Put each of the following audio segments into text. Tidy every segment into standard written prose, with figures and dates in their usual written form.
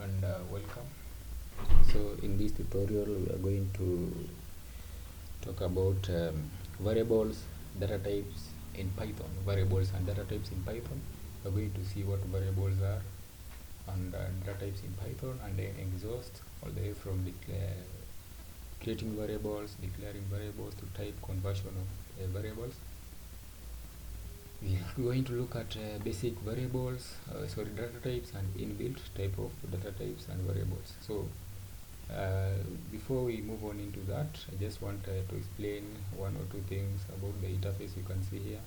and welcome. So in this tutorial we are going to talk about variables, data types in Python. Variables and data types in Python. We're going to see what variables are and data types in Python, and then exhaust all the way from creating variables, declaring variables, to type conversion of variables. We are going to look at basic variables, data types, and inbuilt type of data types and variables. So before we move on into that, I just want to explain one or two things about the interface you can see here.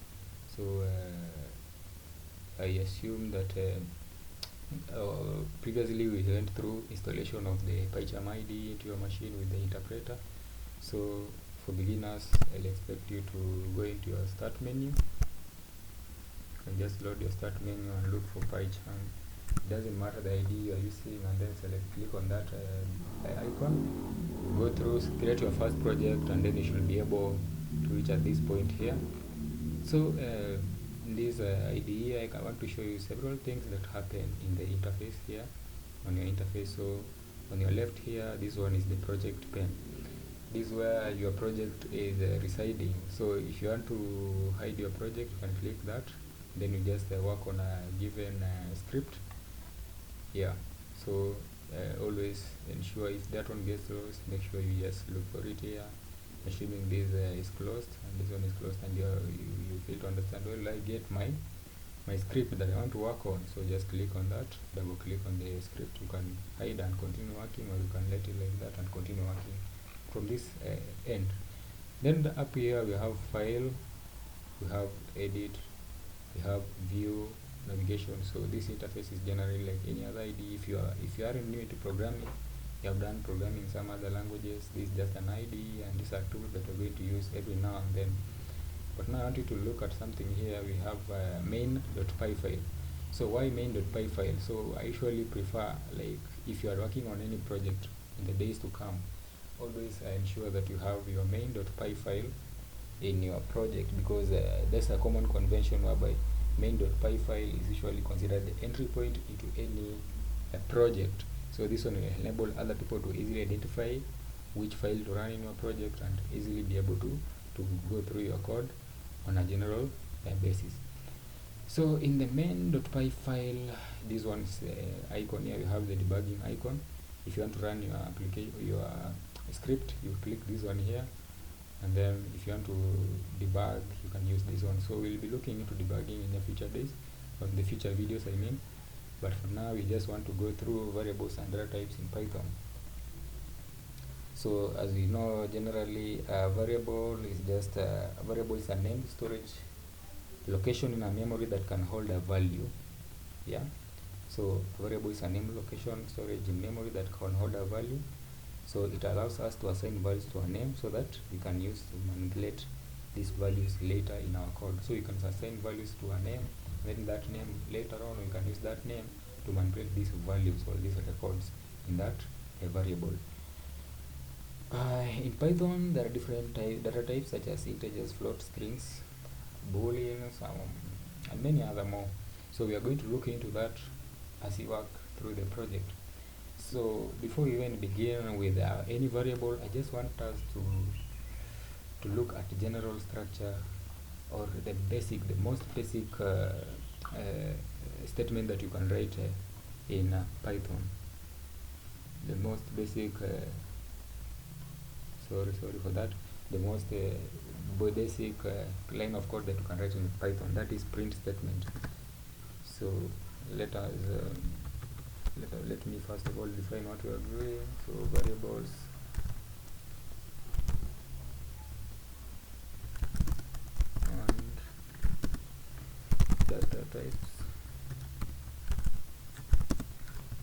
So I assume that previously we went through installation of the PyCharm ID into your machine with the interpreter. So for beginners, I'll expect you to go into your start menu. You can just load your start menu and look for PyCharm. It doesn't matter the ID you are using, and then click on that icon. Go through, create your first project, and then you should be able to reach at this point here. So in this IDE, I want to show you several things that happen in the interface here on your interface. So on your left here, this one is the project pane. This is where your project is residing. So if you want to hide your project, you can click that. Then you just work on a given script. Yeah. So always ensure if that one gets lost, make sure you just look for it here. Assuming this is closed and this one is closed, and you fail to understand, well, I get my script that I want to work on. So just click on that, double click on the script. You can hide and continue working, or you can let it like that and continue working from this end. Then up here we have file, we have edit, we have view, navigation. So this interface is generally like any other ID. If you are new to programming, you have done programming in some other languages, this is just an ID, and these are tools that we're going to use every now and then. But now I want you to look at something here. We have main.py file. So why main.py file? So I usually prefer, like, if you are working on any project in the days to come, always ensure that you have your main.py file in your project, because that's a common convention whereby main.py file is usually considered the entry point into any project. So this one will enable other people to easily identify which file to run in your project and easily be able to go through your code on a general basis. So in the main.py file, this one's icon here, you have the debugging icon. If you want to run your application, your script, you click this one here. And then if you want to debug, you can use this one. So we'll be looking into debugging in the future days, on the future videos I mean. But for now, we just want to go through variables and data types in Python. So as we know, generally a variable is just a name, storage, location in a memory that can hold a value. Yeah. So variable is a name, location, storage in memory that can hold a value. So it allows us to assign values to a name so that we can use to manipulate these values later in our code. So you can assign values to a name, and then that name later on we can use that name to manipulate these values or these records in that variable. In Python, there are different data types such as integers, floats, strings, booleans, and many other more. So we are going to look into that as we work through the project. So before we even begin with any variable, I just want us to look at the general structure, or the most basic statement that you can write in Python. The most basic, sorry for that, the most basic line of code that you can write in Python, that is print statement. So let me first of all define what we are doing. So variables, and data types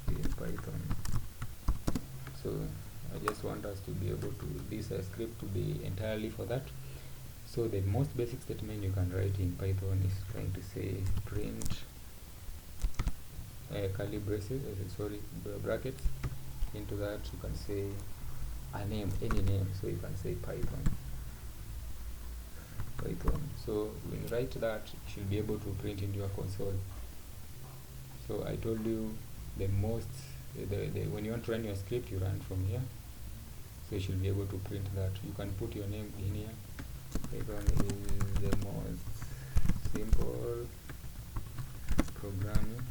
in Python. So I just want us to be able to, this script to be entirely for that. So the most basic statement you can write in Python is trying to say print curly braces, brackets. Into that you can say a name, any name. So you can say Python. So when you write that, you should be able to print into your console. So I told you the most when you want to run your script, you run from here, so you should be able to print that. You can put your name in here. Python is the most simple programming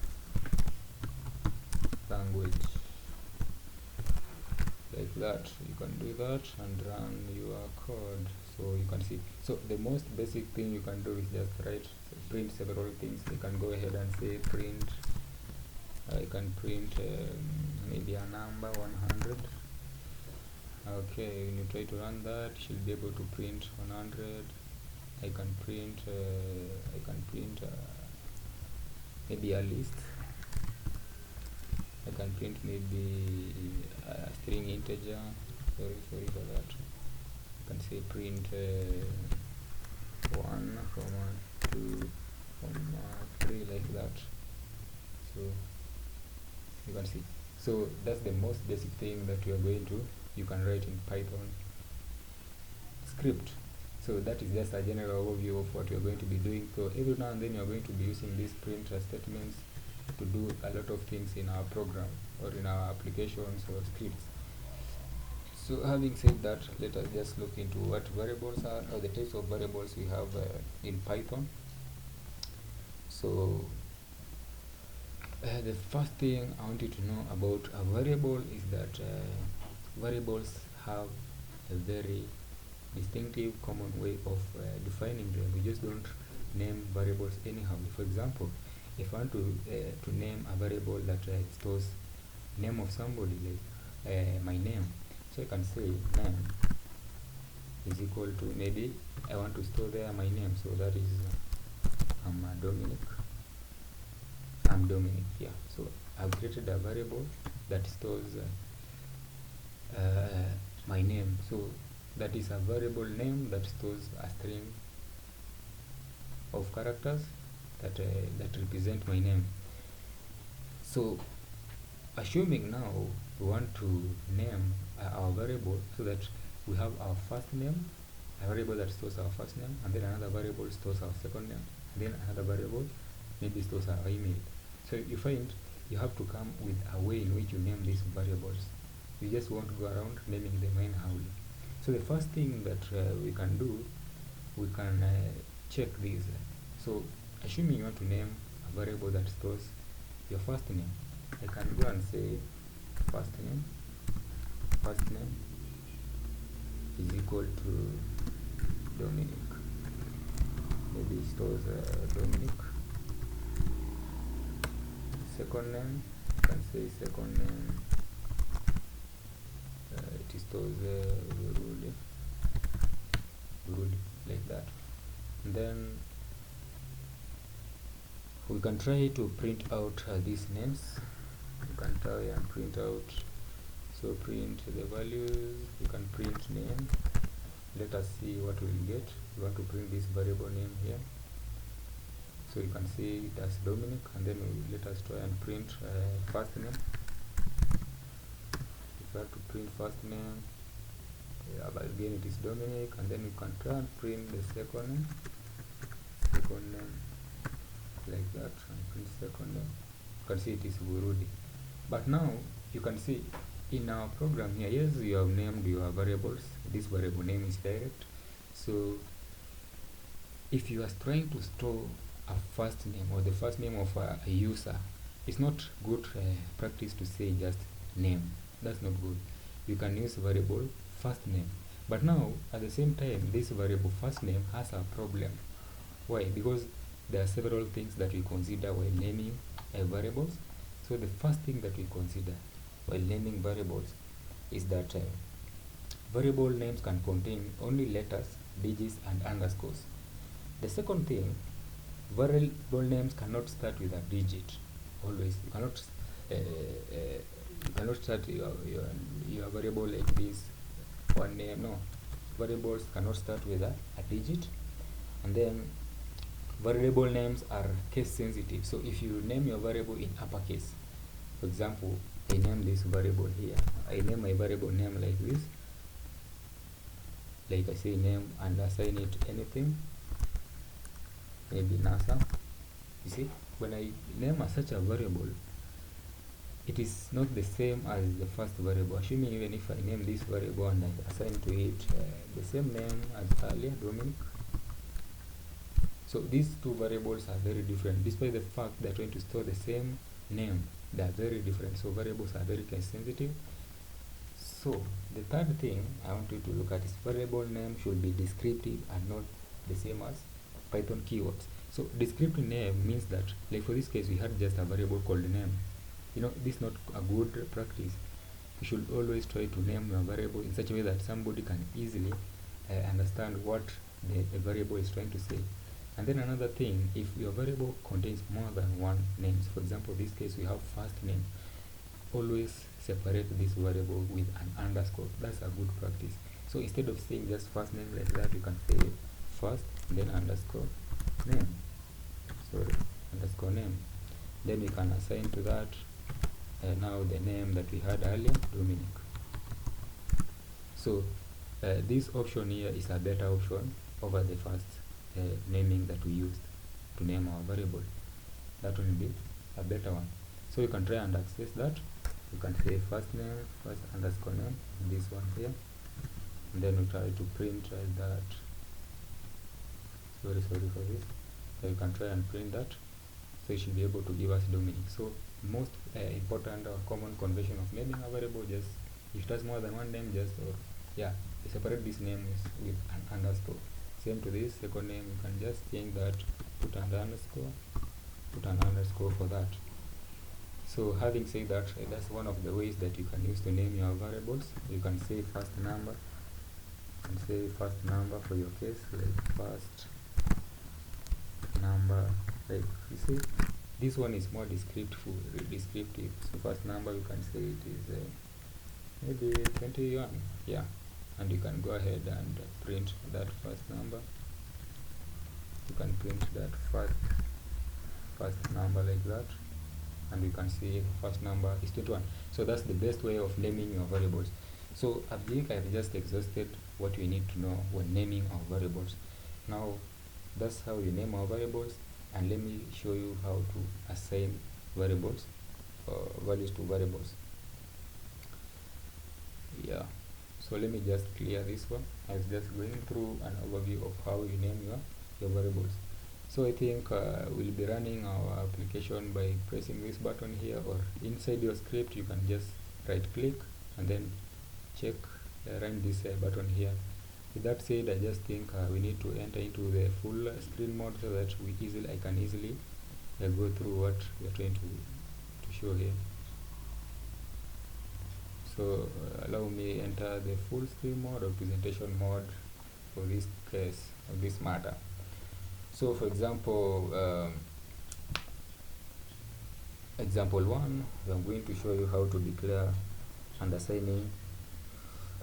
language, like that. You can do that and run your code. So you can see, so the most basic thing you can do is just print several things. You can go ahead and say print, I can print maybe a number 100. Okay, when you try to run that, you should be able to print 100. I can print maybe a list. I can print maybe a string integer. Sorry for that. You can say print 1, 2, 3, like that. So you can see. So that's the most basic thing that you can write in Python script. So that is just a general overview of what you're going to be doing. So every now and then you're going to be using these print statements to do a lot of things in our program or in our applications or scripts. So having said that, let us just look into what variables are, or the types of variables we have in Python. So the first thing I want you to know about a variable is that variables have a very distinctive common way of defining them. We just don't name variables anyhow. For example, if I want to name a variable that stores name of somebody, like my name, so I can say name is equal to, maybe I want to store there my name, so that is I'm Dominic here. So I've created a variable that stores my name. So that is a variable name that stores a string of characters that represent my name. So assuming now we want to name our variable, so that we have our first name, a variable that stores our first name, and then another variable stores our second name, and then another variable maybe stores our email. So you find you have to come with a way in which you name these variables. You just won't go around naming them anyhow. So the first thing that we can do, we can check these. So assuming you want to name a variable that stores your first name, I can go and say first name is equal to Dominic. Maybe it stores Dominic. Second name, you can say second name, it stores Burudi, like that. And then we can try to print out these names. You can try and print out. So print the values. You can print name. Let us see what we'll get. We want to print this variable name here. So you can see it as Dominic, and then let us try and print first name. If you have to print first name, but again it is Dominic, and then you can try and print the second name, like that, and print second name. You can see it is Burudi. But now you can see in our program here, yes, you have named your variables. This variable name is direct. So if you are trying to store a first name or the first name of a user, it's not good practice to say just name. That's not good. You can use variable first name. But now at the same time, this variable first name has a problem. Why? Because there are several things that we consider while naming variables. So the first thing that we consider while naming variables is that variable names can contain only letters, digits, and underscores. The second thing, variable names cannot start with a digit. Always, you cannot start your variable like this, one name. No, variables cannot start with a digit. And then variable names are case sensitive. So if you name your variable in uppercase, for example, I name this variable here. I name my variable name like this. Like I say name and assign it anything. Maybe NASA. You see, when I name such a variable, it is not the same as the first variable. Assuming even if I name this variable and I assign to it the same name as earlier, Dominic. So these two variables are very different, despite the fact they're trying to store the same name. They are very different, so variables are very case sensitive. So the third thing I want you to look at is variable name should be descriptive and not the same as Python keywords. So descriptive name means that, like for this case, we had just a variable called name. This is not a good practice. You should always try to name your variable in such a way that somebody can easily understand what the variable is trying to say. And then another thing, if your variable contains more than one names, for example, this case we have first name, always separate this variable with an underscore. That's a good practice. So instead of saying just first name like that, you can say first, then underscore name. Underscore name. Then we can assign to that now the name that we had earlier, Dominic. So this option here is a better option over the first naming that we used to name our variable. That will be a better one. So you can try and access that. You can say first name, first underscore name, this one here, and then we try to print that. Sorry for this. So you can try and print that. So it should be able to give us Dominic. So most important or common convention of naming a variable, just if it has more than one name, just separate this name with an underscore. Same to this second name, you can just change that, put an underscore for that. So having said that, that's one of the ways that you can use to name your variables. You can say first number, for your case, like first number, like you see, this one is more descriptive. So first number, you can say it is maybe 21, and you can go ahead and print that first number. You can print that first number like that, and you can see first number is 21. So that's the best way of naming your variables. So I think I've just exhausted what we need to know when naming our variables. Now that's how we name our variables, and let me show you how to assign variables values to variables. So let me just clear this one. I was just going through an overview of how you name your variables. So I think we'll be running our application by pressing this button here, or inside your script you can just right click and then check run this button here. With that said, I just think we need to enter into the full screen mode so that I can easily go through what we are trying to show here. So allow me enter the full screen mode or presentation mode for this case of this matter. So for example, example 1, I'm going to show you how to declare and assigning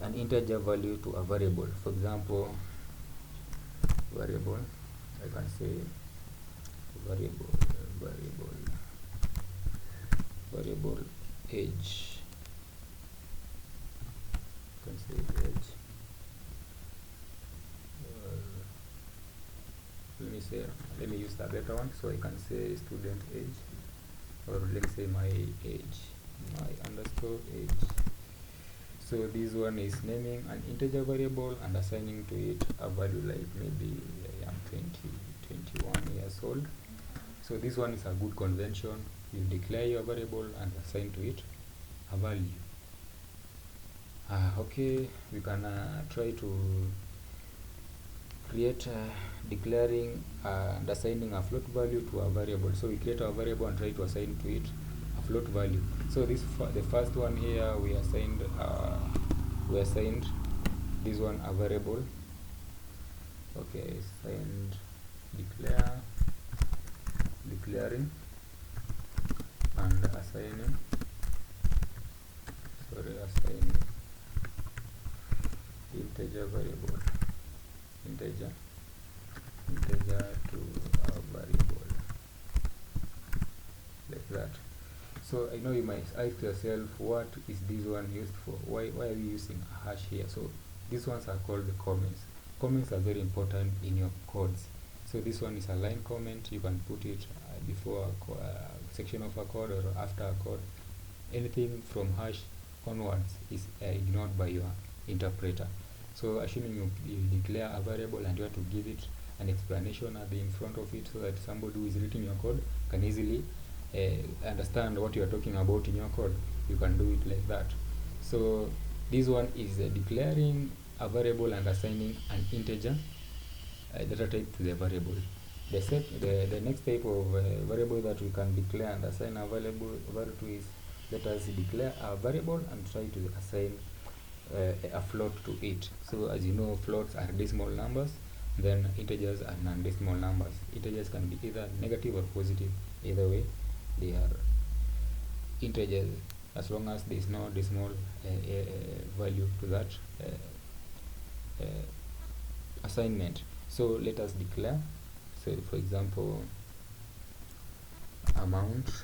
an integer value to a variable. For example, variable, I can say variable age. You can say age. Let me use the better one. So I can say student age, or let me say my age, my underscore age. So this one is naming an integer variable and assigning to it a value, like maybe I am 21 years old. So this one is a good convention. You declare your variable and assign to it a value. Okay, we can try to create declaring and assigning a float value to a variable. So we create a variable and try to assign to it a float value. So this the first one here, we assigned this one a variable. Okay, assigned declaring and assigning integer variable, integer to a variable, like that. So I know you might ask yourself, what is this one used for? Why are we using a hash here? So these ones are called the comments. Comments are very important in your codes. So this one is a line comment. You can put it before a section of a code or after a code. anything from hash onwards is ignored by your interpreter. So assuming you declare a variable and you have to give it an explanation at the in front of it, so that somebody who is reading your code can easily understand what you are talking about in your code, you can do it like that. So this one is declaring a variable and assigning an integer data type to the variable. The next type of variable that we can declare and assign a variable to is, let us declare a variable and try to assign a float to it. So as you know, floats are decimal numbers, then integers are non-decimal numbers. Integers can be either negative or positive. Either way, they are integers as long as there is no decimal value to that assignment. So let us declare, so for example, amount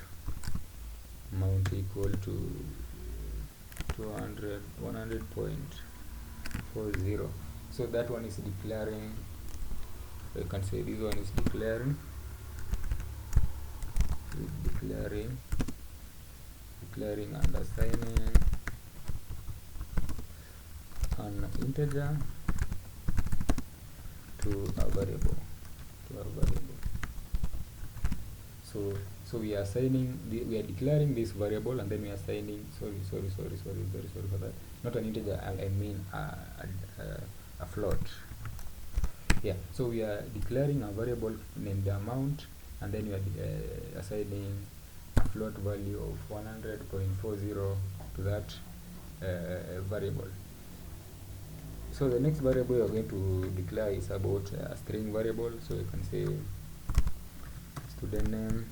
equal to 100.40. so that one is declaring, you can say this one is declaring and assigning an integer to a variable. So we are assigning we are declaring this variable, and then we are assigning, sorry for that, not an integer, I mean a float. Yeah, so we are declaring a variable named amount, and then we are assigning a float value of 100.40 to that variable. So the next variable we are going to declare is about a string variable. So you can say student name.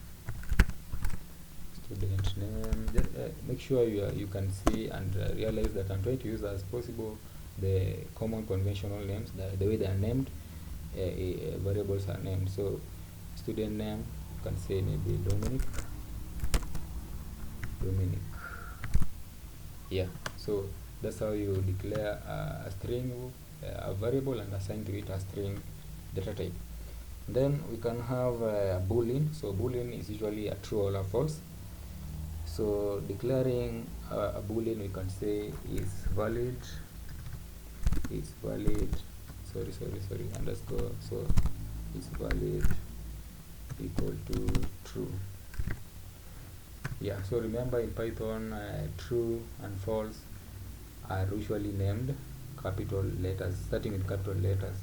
Just make sure you can see and realize that I'm trying to use as possible the common conventional names, the way they are named, variables are named. So student name, you can say maybe Dominic. Yeah, so that's how you declare a string, a variable, and assign to it a string data type. Then we can have a boolean. So boolean is usually a true or a false. So declaring a boolean, we can say is valid underscore, so is valid equal to true. Yeah, so remember in Python, true and false are usually named capital letters, starting with capital letters.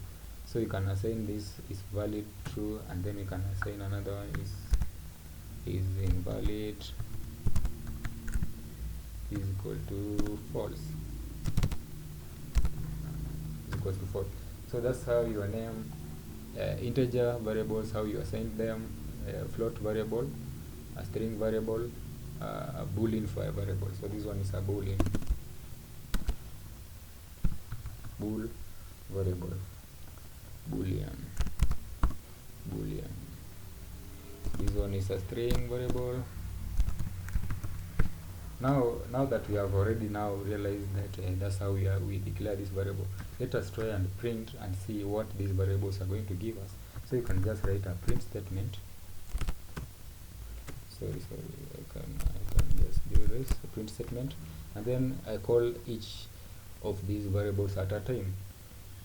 So you can assign this is valid true, and then you can assign another one is invalid is equal to false, So that's how you name integer variables, how you assign them, float variable, a string variable, a boolean for a variable. So this one is a boolean variable, boolean. This one is a string variable. Now that we have already now realized that that's how we declare this variable, let us try and print and see what these variables are going to give us. So you can just write a print statement. Sorry, I can just do this, a print statement, and then I call each of these variables at a time,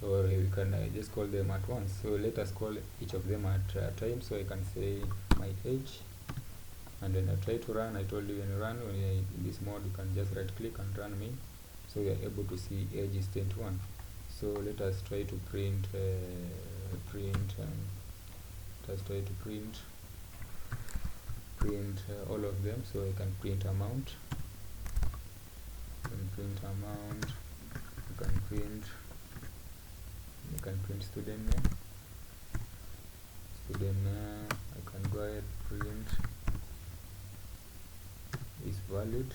or you can just call them at once. So let us call each of them at a time. So I can say my age, and then I try to run. I told you when you run, when you're in this mode, you can just right click and run me, so you are able to see age is 21. So let us try to print all of them. So I can print amount, you can print student name, I can go ahead print is valid,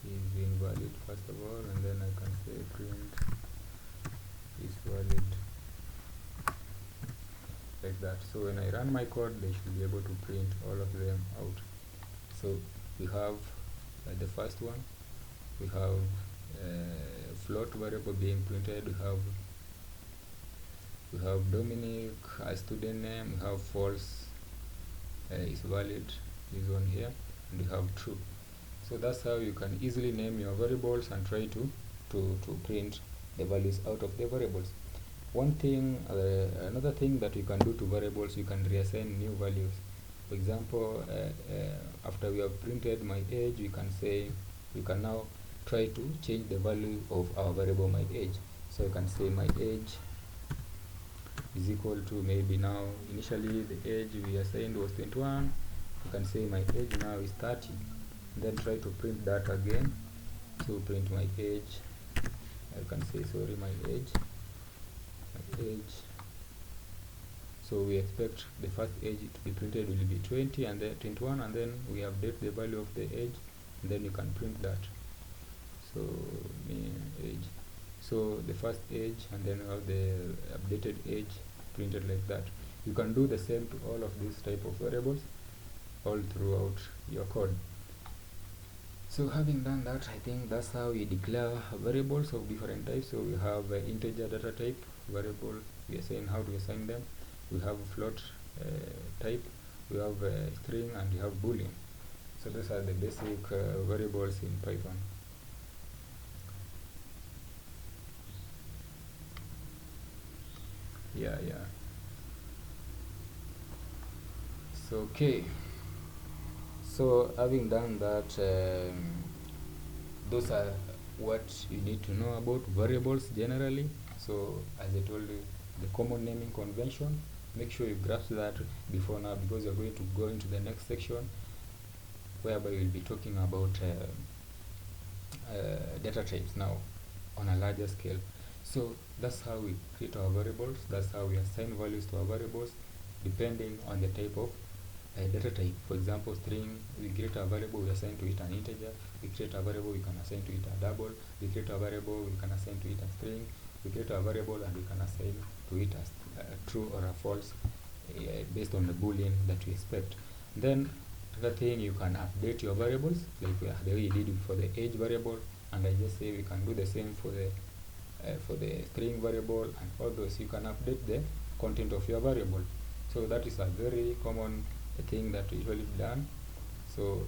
is invalid first of all, and then I can say print is valid, like that. So when I run my code, they should be able to print all of them out. So we have the first one, we have float variable being printed, we have Dominic as student name, we have false is valid, this one here, and we have true. So that's how you can easily name your variables and try to print the values out of the variables. One thing, another thing that you can do to variables, you can reassign new values. For example, after we have printed my age, we can say, we can now try to change the value of our variable my age. So you can say my age is equal to, maybe now initially the age we assigned was 21. You can say my age now is 30. Then try to print that again. So print my age. I can say, sorry, my age. So we expect the first age to be printed will be 20 and then 21, and then we update the value of the age, and then you can print that. So age, so the first age, and then we have the updated age printed like that. You can do the same to all of these type of variables all throughout your code. So having done that, I think that's how we declare variables of different types. So we have integer data type variable, we assign how to assign them. We have float type, we have string, and we have boolean. So those are the basic variables in Python. Yeah. So okay. So having done that, those are what you need to know about variables generally. So as I told you, the common naming convention, make sure you grasp that before now, because you're going to go into the next section whereby we'll be talking about data types now on a larger scale. So that's how we create our variables, that's how we assign values to our variables depending on the type of data type. For example, string, we create a variable, we assign to it an integer. We create a variable, we can assign to it a double. We create a variable, we can assign to it a string. We create a variable and we can assign to it as true or a false based on the boolean that we expect. Then another thing, you can update your variables like the way you did for the age variable, and I just say we can do the same for the string variable and all those. You can update the content of your variable. So that is a very common thing that usually done. So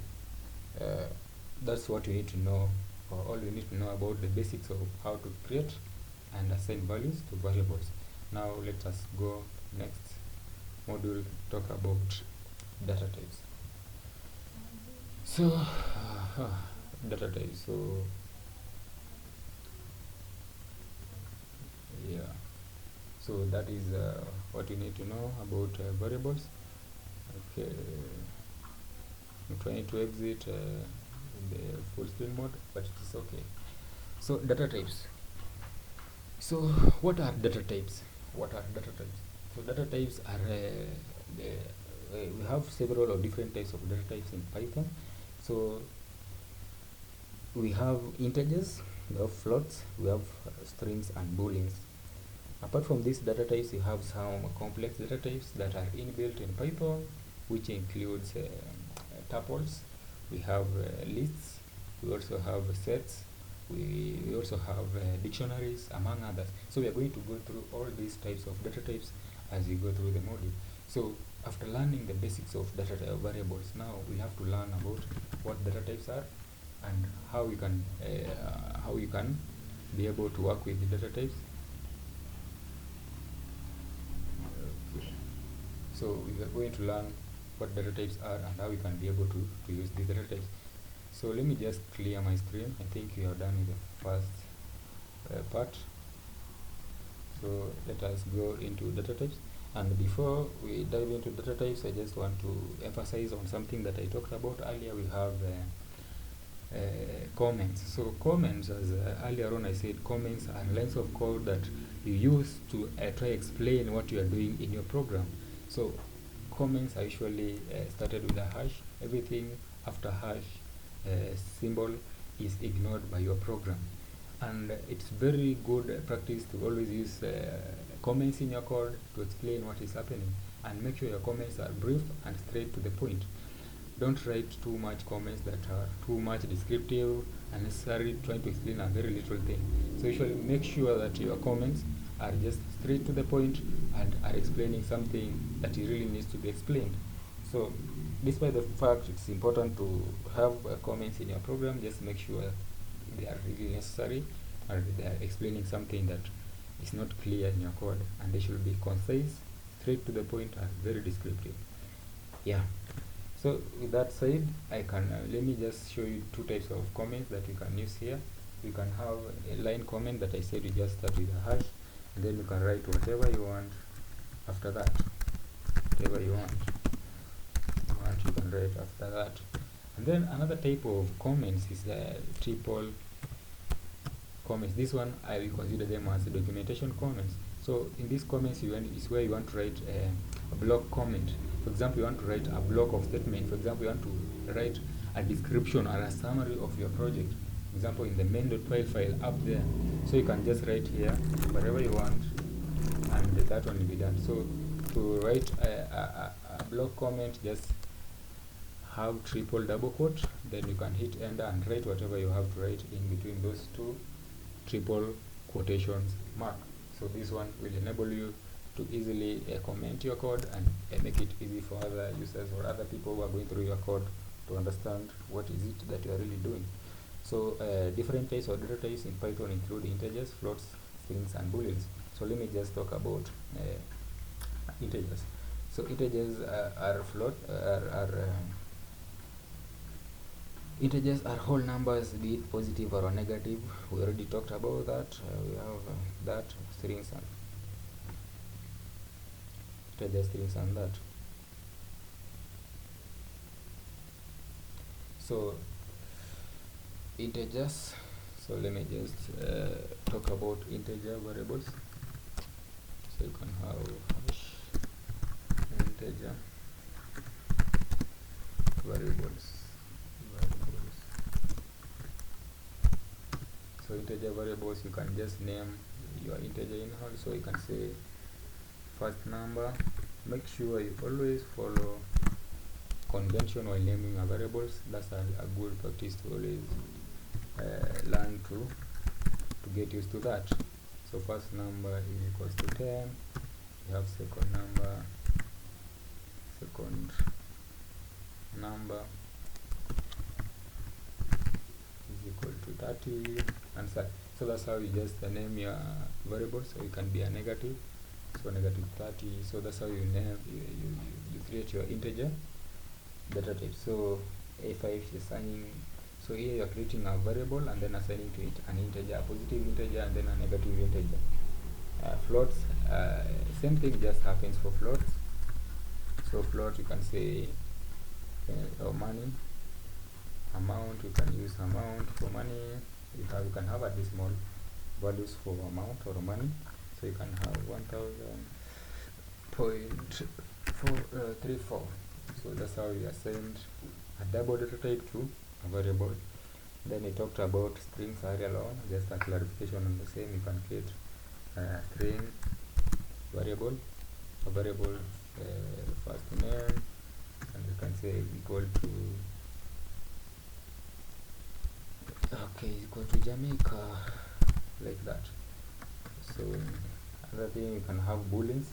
that's what you need to know, or all you need to know about the basics of how to create and assign values to variables. Now let us go next module, talk about data types. So data types. So yeah, so that is what you need to know about variables. Okay, I'm trying to exit the full screen mode, but it is okay. So data types. So what are data types? So data types are we have several or different types of data types in Python. So we have integers, we have floats, we have strings and booleans. Apart from these data types, you have some complex data types that are inbuilt in Python, which includes tuples, we have lists, we also have sets, we also have dictionaries, among others. So we are going to go through all these types of data types as we go through the module. So after learning the basics of data variables, now we have to learn about what data types are and how you can be able to work with the data types. So we are going to learn what data types are and how we can be able to use these data types. So let me just clear my screen. I think we are done with the first part. So let us go into data types. And before we dive into data types, I just want to emphasize on something that I talked about earlier. We have comments. So comments, as earlier on I said, comments are lines of code that you use to try explain what you are doing in your program. So comments are usually started with a hash. Everything after hash symbol is ignored by your program, and it's very good practice to always use comments in your code to explain what is happening, and make sure your comments are brief and straight to the point. Don't write too much comments that are too much descriptive, unnecessary, trying to explain a very little thing. So usually make sure that your comments are just straight to the point and are explaining something that really needs to be explained. So despite the fact it's important to have comments in your program, just make sure they are really necessary, or they are explaining something that is not clear in your code, and they should be concise, straight to the point, and very descriptive. Yeah. So with that said, I can let me just show you two types of comments that you can use here. You can have a line comment that I said you just start with a hash, and then you can write whatever you want after that. Whatever you want, you can write after that. And then another type of comments is triple comments. This one I will consider them as documentation comments. So in these comments is where you want to write a block comment. For example, you want to write a block of statement. For example, you want to write a description or a summary of your project. For example, in the main.py file up there. So you can just write here whatever you want, and that one will be done. So to write a block comment, just have triple double quote, then you can hit enter and write whatever you have to write in between those two triple quotations mark. So this one will enable you to easily comment your code and make it easy for other users or other people who are going through your code to understand what is it that you are really doing. So different types of data types in Python include integers, floats, strings, and booleans. So let me just talk about integers. So integers are integers are whole numbers, be it positive or negative. We already talked about that. We have that strings and integer strings and that. So integers. So let me just talk about integer variables. So you can have hash integer variables. So integer variables, you can just name your integer in here. So you can say first number. Make sure you always follow convention while naming your variables. That's a good practice to always learn to get used to that. So first number is equals to 10. You have second number is equal to 30 and such. So that's how you just name your variables. So you can be a negative, so negative 30. So that's how you name you create your integer data type. So if is assigning, so here you are creating a variable and then assigning to it an integer, a positive integer and then a negative integer. Floats, same thing just happens for floats. So float, you can say money, amount, you can use amount for money. You can have a decimal values for amount or money. So you can have 1000.34. So that's how you assign a double data type to a variable. Then we talked about strings earlier on, just a clarification on the same. You can create a string variable, first name, and you can say equal to equal to Jamaica, like that. So another thing, you can have booleans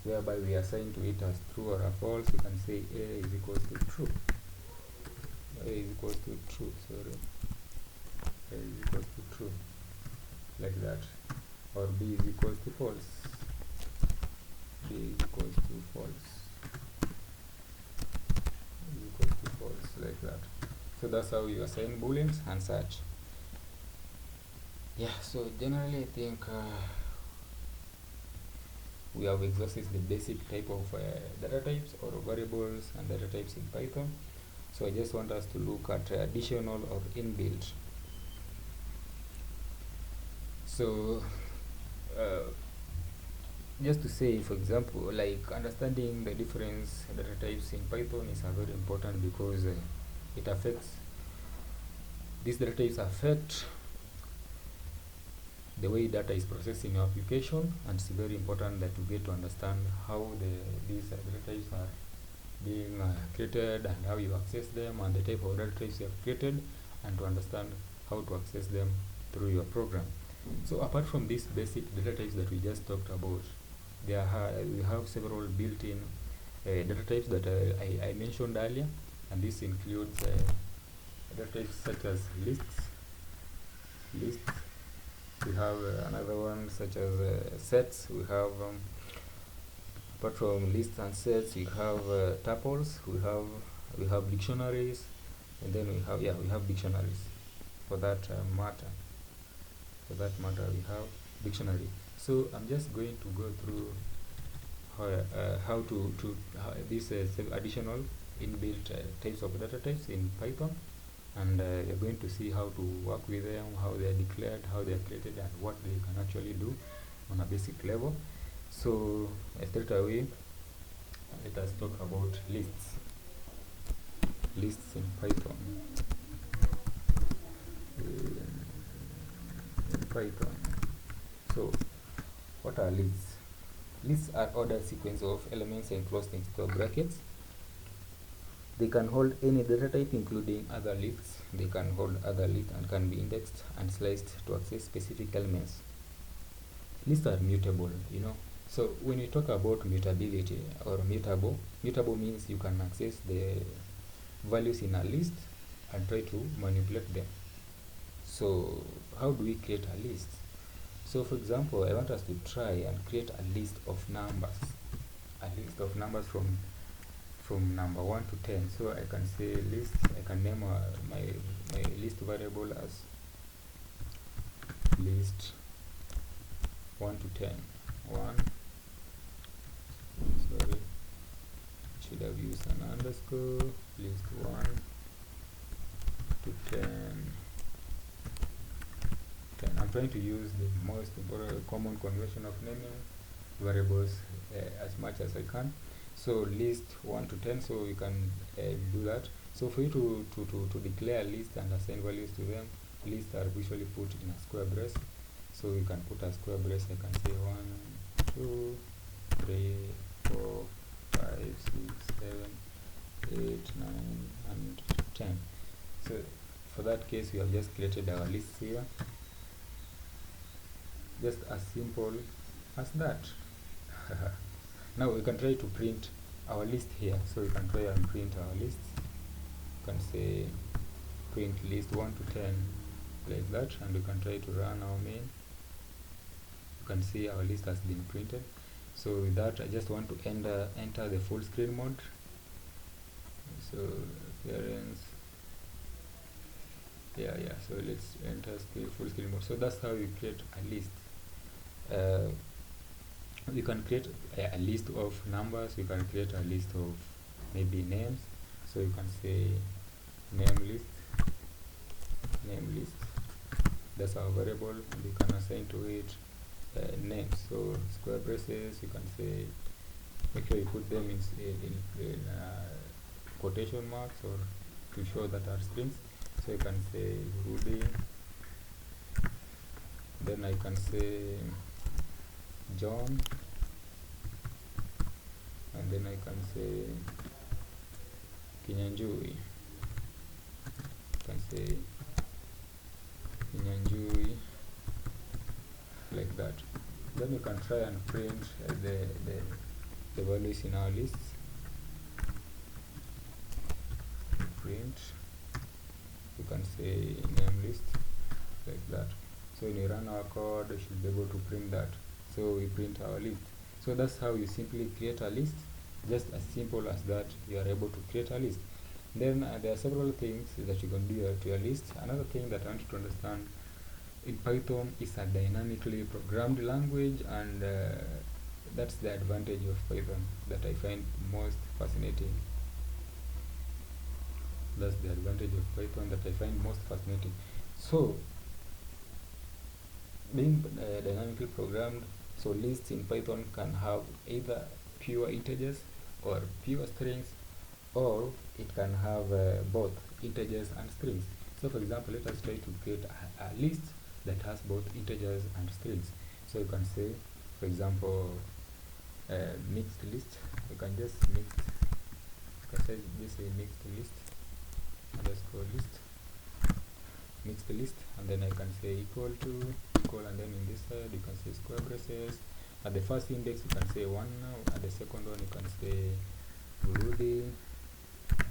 whereby we assign to it as true or a false. You can say a is equals to true, a is equals to true, a is equals to true, like that, or b is equals to false, b is equals to false, is equals to false, like that. So that's how you assign booleans and such. Yeah, so generally I think we have exhausted the basic type of data types or variables and data types in Python. So I just want us to look at additional or inbuilt. So just to say, for example, like understanding the difference data types in Python is very important because it affects, these data types affect the way data is processed in your application, and it's very important that you get to understand how these data types are being created and how you access them and the type of data types you have created, and to understand how to access them through your program. So apart from these basic data types that we just talked about, we have several built-in data types that I mentioned earlier, and this includes data types such as lists. We have another one such as sets. We have apart from lists and sets, we have tuples. We have dictionaries, and then we have dictionaries. For that matter, we have dictionary. So I'm just going to go through how to these additional inbuilt types of data types in Python, and you're going to see how to work with them, how they are declared, how they are created, and what they can actually do on a basic level. So straight away, let us talk about lists. Lists in Python. In Python. So, what are lists? Lists are ordered sequence of elements enclosed in square brackets. They can hold any data type, including other lists. They can hold other lists and can be indexed and sliced to access specific elements. Lists are mutable, So when you talk about mutability or mutable means you can access the values in a list and try to manipulate them. So how do we create a list? So for example, I want us to try and create a list of numbers. From number 1 to 10. So I can say list. I can name my list variable as list 1 to 10. 1. Sorry, should have used an underscore. List 1 to 10. I'm trying to use the most common convention of naming variables as much as I can. So list 1 to 10, so you can do that. So for you to declare a list and assign values to them, lists are usually put in a square brace. So you can put a square brace. I can say 1, 2, 3, 4, 5, 6, 7, 8, 9, and 10. So for that case, we have just created our list here. Just as simple as that. Now we can try to print our list here. So we can try and print our lists. You can say print list 1 to 10 like that, and we can try to run our main. You can see our list has been printed. So with that, I just want to enter the full screen mode. So appearance. So let's enter full screen mode. So that's how you create a list. You can create a list of numbers. You can create a list of maybe names. So you can say name list. That's our variable, and you can assign to it names. So square braces. You can say, make sure you put them in quotation marks or to show that are strings. So you can say Ruby. Then I can say John, and then I can say Kinyanjui. Can say Kinyanjui like that. Then you can try and print the values in our lists. Print. You can say name list like that. So when you run our code, you should be able to print that. So we print our list. So that's how you simply create a list. Just as simple as that, you are able to create a list. Then there are several things that you can do to your list. Another thing that I want you to understand in Python is a dynamically programmed language, and that's the advantage of Python that I find most fascinating. That's the advantage of Python that I find most fascinating. So being dynamically programmed, so lists in Python can have either pure integers or pure strings, or it can have both integers and strings. So for example, let us try to create a list that has both integers and strings. So you can say, for example, mixed list. You can just say a mixed list, underscore list, mixed list, and then I can say equal, and then in this side you can say square braces. At the first index you can say 1, at the second one you can say Burudi.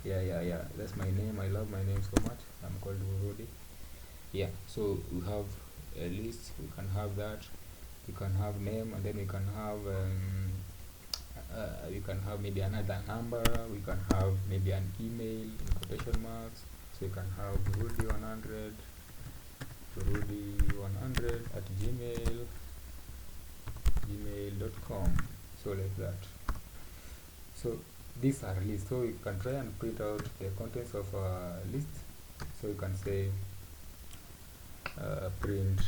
Yeah, that's my name. I love my name so much. I'm called Burudi. Yeah, so we have a list. We can have that. We can have name, and then we can have maybe another number. We can have maybe an email in quotation marks. So you can have Burudi100 Burudi100 at gmail.com. So like that. So these are lists. So you can try and print out the contents of a list. So you can say print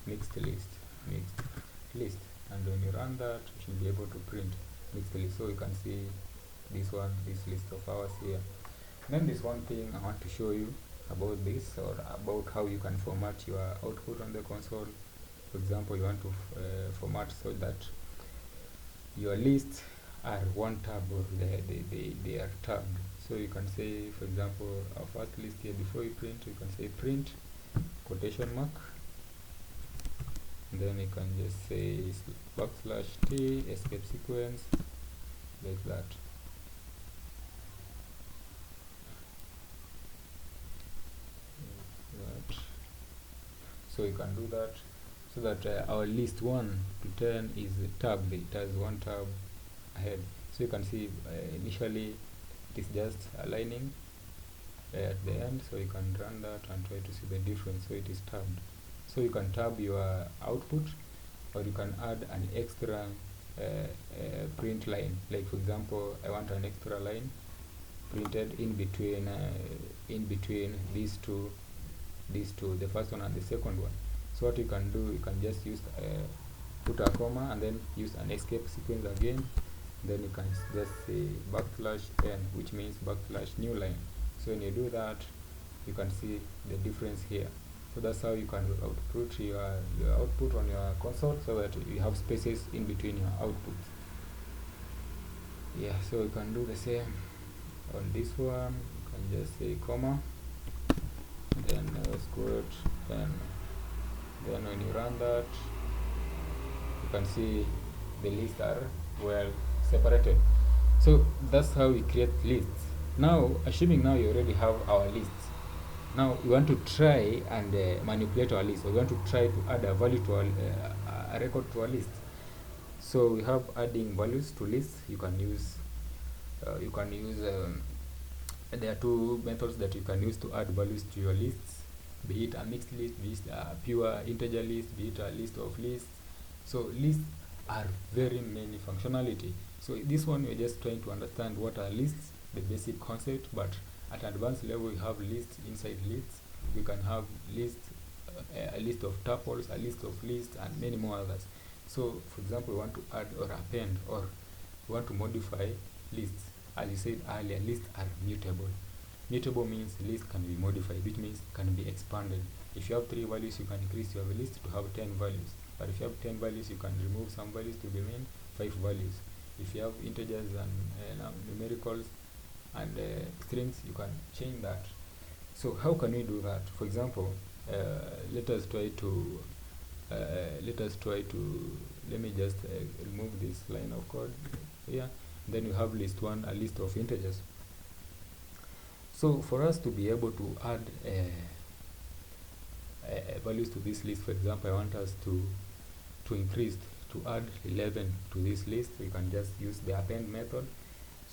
mixed list, and when you run that, you should be able to print mixed list. So you can see this list of ours here. Then there's one thing I want to show you about this, or about how you can format your output on the console. For example, you want to format so that your lists are one tab, or they are tabbed. So you can say, for example, our first list here, before you print, you can say print quotation mark, and then you can just say \t escape sequence, like that. So you can do that, so that our list 1 to 10 is tabbed. It has one tab ahead. So you can see initially it is just aligning at the end. So you can run that and try to see the difference. So it is tabbed. So you can tab your output, or you can add an extra print line. Like for example, I want an extra line printed in between these two, the first one and the second one. So what you can do, you can just use put a comma and then use an escape sequence again. Then you can just say \n, which means /new line. So when you do that, you can see the difference here. So that's how you can output your output on your console, so that you have spaces in between your outputs. Yeah, so you can do the same on this one. You can just say comma, then square, then when you run that, you can see the lists are well separated. So that's how we create lists. Now, assuming now you already have our lists, now we want to try and manipulate our list. So we want to try to add a value to a record to our list. So we have adding values to lists. You can use there are two methods that you can use to add values to your lists, be it a mixed list, be it a pure integer list, be it a list of lists. So lists are very many functionality. So this one we're just trying to understand what are lists, the basic concept, but at advanced level we have lists inside lists. We can have lists, a list of tuples, a list of lists, and many more others. So for example, we want to add or append, or we want to modify lists. As you said earlier, lists are mutable. Mutable means list can be modified, which means can be expanded. If you have 3 values, you can increase your list to have 10 values. But if you have 10 values, you can remove some values to remain 5 values. If you have integers and numericals and strings, you can change that. So how can we do that? For example, let us try to let me just remove this line of code here. Then you have list 1, a list of integers. So for us to be able to add values to this list, for example, I want us to add 11 to this list. We can just use the append method.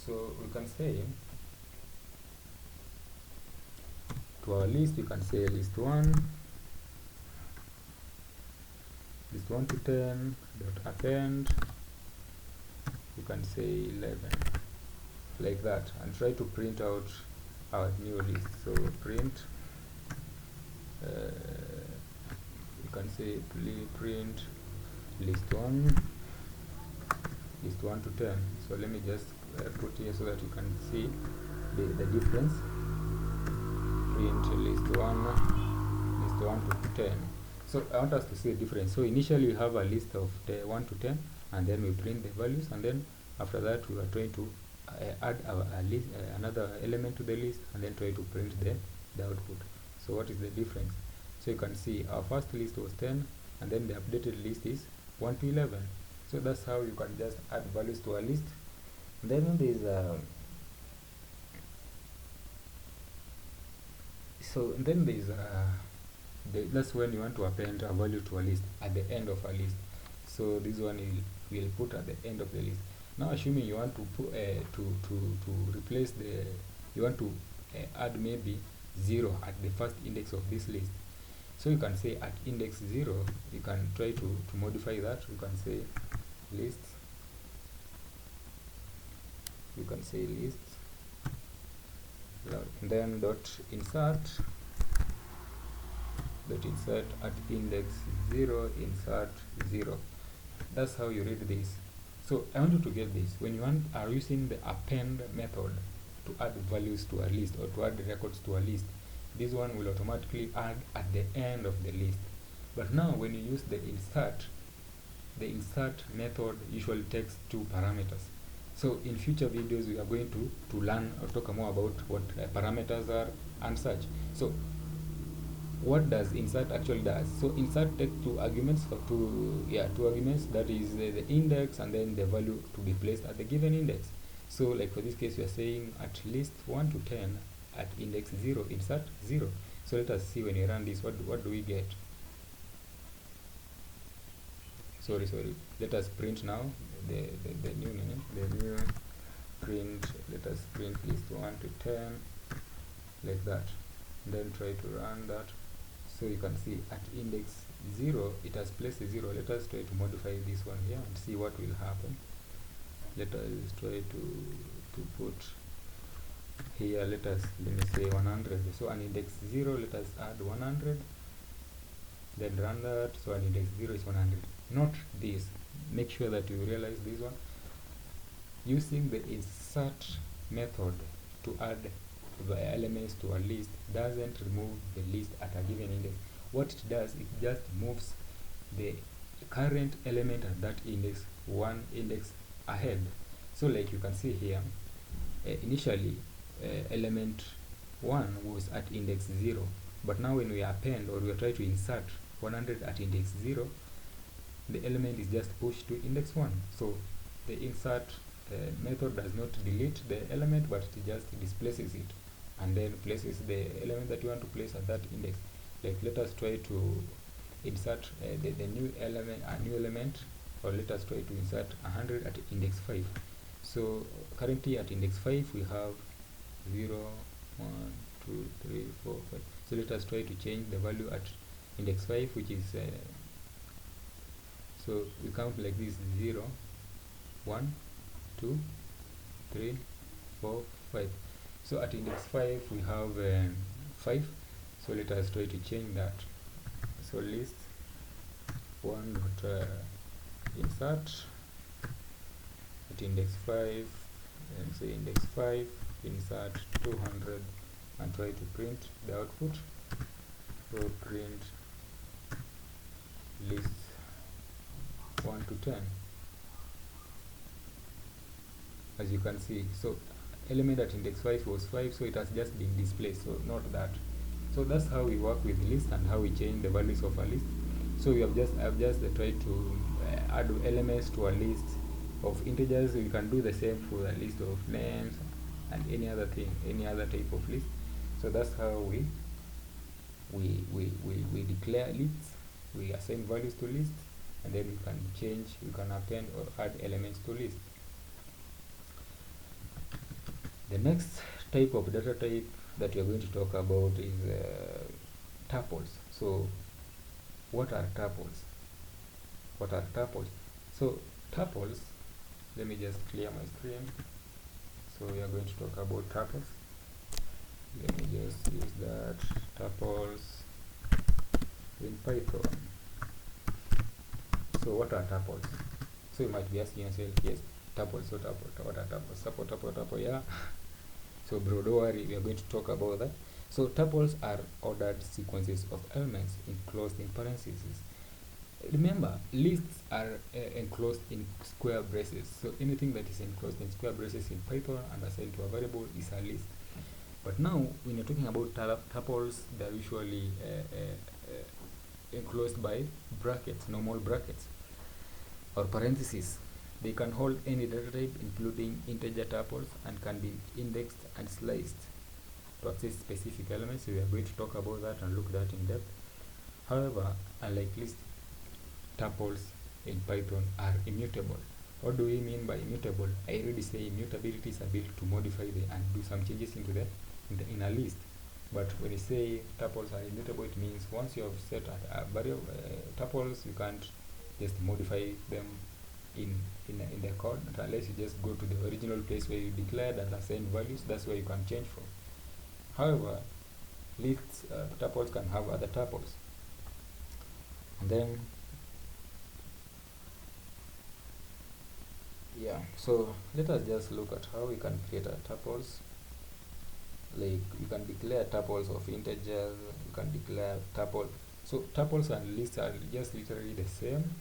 So we can say to our list, we can say list 1 to 10 dot append. You can say 11, like that, and try to print out our new list. So print, you can say print list 1 to 10. So let me just put here so that you can see the difference. Print list 1 to 10. So I want us to see the difference. So initially we have a list of 1 to 10, and then we print the values, and then after that we are trying to add another element to the list, and then try to print the output. So what is the difference? So you can see our first list was 10, and then the updated list is 1 to 11. So that's how you can just add values to a list Then there's that's when you want to append a value to a list at the end of a list. So this one will put at the end of the list. Now assuming you want to put to replace the, you want to add maybe 0 at the first index of this list. So you can say at index 0, you can try to modify that. You can say list, then dot insert at index 0, insert 0. That's how you read this. So I want you to get this. When you are using the append method to add values to a list or to add records to a list, this one will automatically add at the end of the list. But now when you use the insert method usually takes 2 parameters. So in future videos we are going to learn or talk more about what parameters are and such. So what does insert actually does? So insert takes 2 arguments, or 2 arguments, that is the index and then the value to be placed at the given index. So like for this case we are saying at least 1 to 10 at index 0, insert 0. So let us see when you run this, what do we get? Sorry, let us print now the new print. Let us print list 1 to 10 like that, then try to run that. So you can see at index 0 it has placed a 0. Let us try to modify this one here and see what will happen. Let us try to put here, let me say 100. So on index 0 let us add 100, then run that. So on index 0 is 100. Not this, make sure that you realize this one. Using the insert method to add the elements to a list doesn't remove the list at a given index. What it does, it just moves the current element at that index 1 index ahead. So like you can see here, initially element 1 was at index 0, but now when we append or we try to insert 100 at index 0, the element is just pushed to index 1. So the insert method does not delete the element, but it just displaces it and then places the element that you want to place at that index. Like let us try to insert the new element, or let us try to insert 100 at index 5. So currently at index 5 we have 0, 1, 2, 3, 4, 5. So let us try to change the value at index 5, which is so we count like this: 0, 1, 2, 3, 4, 5. So at index 5 we have 5. So let us try to change that. So list 1 dot insert at index 5, and say index 5 insert 200, and try to print the output. So print list 1 to 10. As you can see, so element at index 5 was 5, so it has just been displaced, so not that. So that's how we work with list and how we change the values of a list. So I've just tried to add elements to a list of integers. You can do the same for a list of names and any other thing, any other type of list. So that's how we declare lists, we assign values to lists, and then we can change, we can append or add elements to lists. The next type of data type that we are going to talk about is tuples. So what are tuples? So tuples, let me just clear my screen. So we are going to talk about tuples. Let me just use that, tuples in Python. So what are tuples? So you might be asking yourself, yes, tuples, what are tuples? Tuple, yeah. So bro, don't worry, we are going to talk about that. So tuples are ordered sequences of elements enclosed in parentheses. Remember, lists are enclosed in square braces. So anything that is enclosed in square braces in Python and assigned to a variable is a list. But now, when you're talking about tuples, they're usually enclosed by brackets, normal brackets, or parentheses. They can hold any data type including integer tuples and can be indexed and sliced to access specific elements. So we are going to talk about that and look that in depth. However, unlike list, tuples in Python are immutable. What do we mean by immutable? I already say immutability is ability to modify and do some changes into in a list. But when you say tuples are immutable, it means once you have set a variable tuples, you can't just modify them in the code unless you just go to the original place where you declared and assigned values. That's where you can change from. However, lists tuples can have other tuples, and then so let us just look at how we can create a tuples. Like, you can declare tuples of integers, you can declare tuple. So tuples and lists are just literally the same,